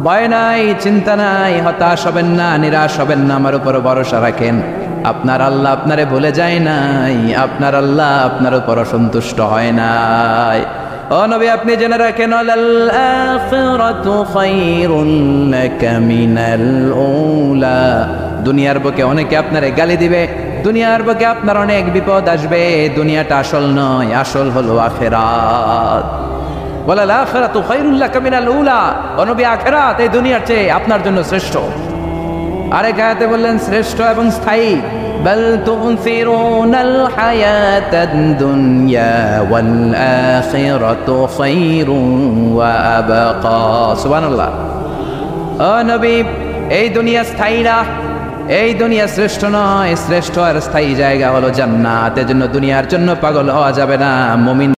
ভয় নাই, চিন্তা নাই, হতাশ হবেন না, নিরাশ হবেন না, আমার উপর ভরসা রাখেন। আপনার আল্লাহ আপনারে ভুলে যায় নাই, আপনার আল্লাহ আপনার উপর অসন্তুষ্ট হয় নাই। ও নবী আপনি জেনে রাখেন, আল আখিরাতু খায়রুন লাকা মিনাল উলা। দুনিয়ার বুকে অনেকে আপনারে গালি দিবে, দুনিয়ার বুকে আপনার অনেক বিপদ আসবে। দুনিয়াটা আসল নয়, আসল হলো আখিরাত। ওয়ালাল আখিরাতু খায়রুল লাকা মিনাল উলা। ও নবী আখিরাত এই দুনিয়ার চেয়ে আপনার জন্য শ্রেষ্ঠ। আরেক আয়াতে বললেন শ্রেষ্ঠ এবং স্থায়ী, বাল তুনসিরুনাল হায়াতাদ দুনিয়া ওয়াল আখিরাতু খায়রুন ওয়া আবকা। সুবহানাল্লাহ। ও নবী, এই দুনিয়া স্থায়ী না, এই দুনিয়া শ্রেষ্ঠ নয়, শ্রেষ্ঠ আর স্থায়ী জায়গা হলো জান্নাত। এজন্য দুনিয়ার জন্য পাগল হওয়া যাবে না। মুমিন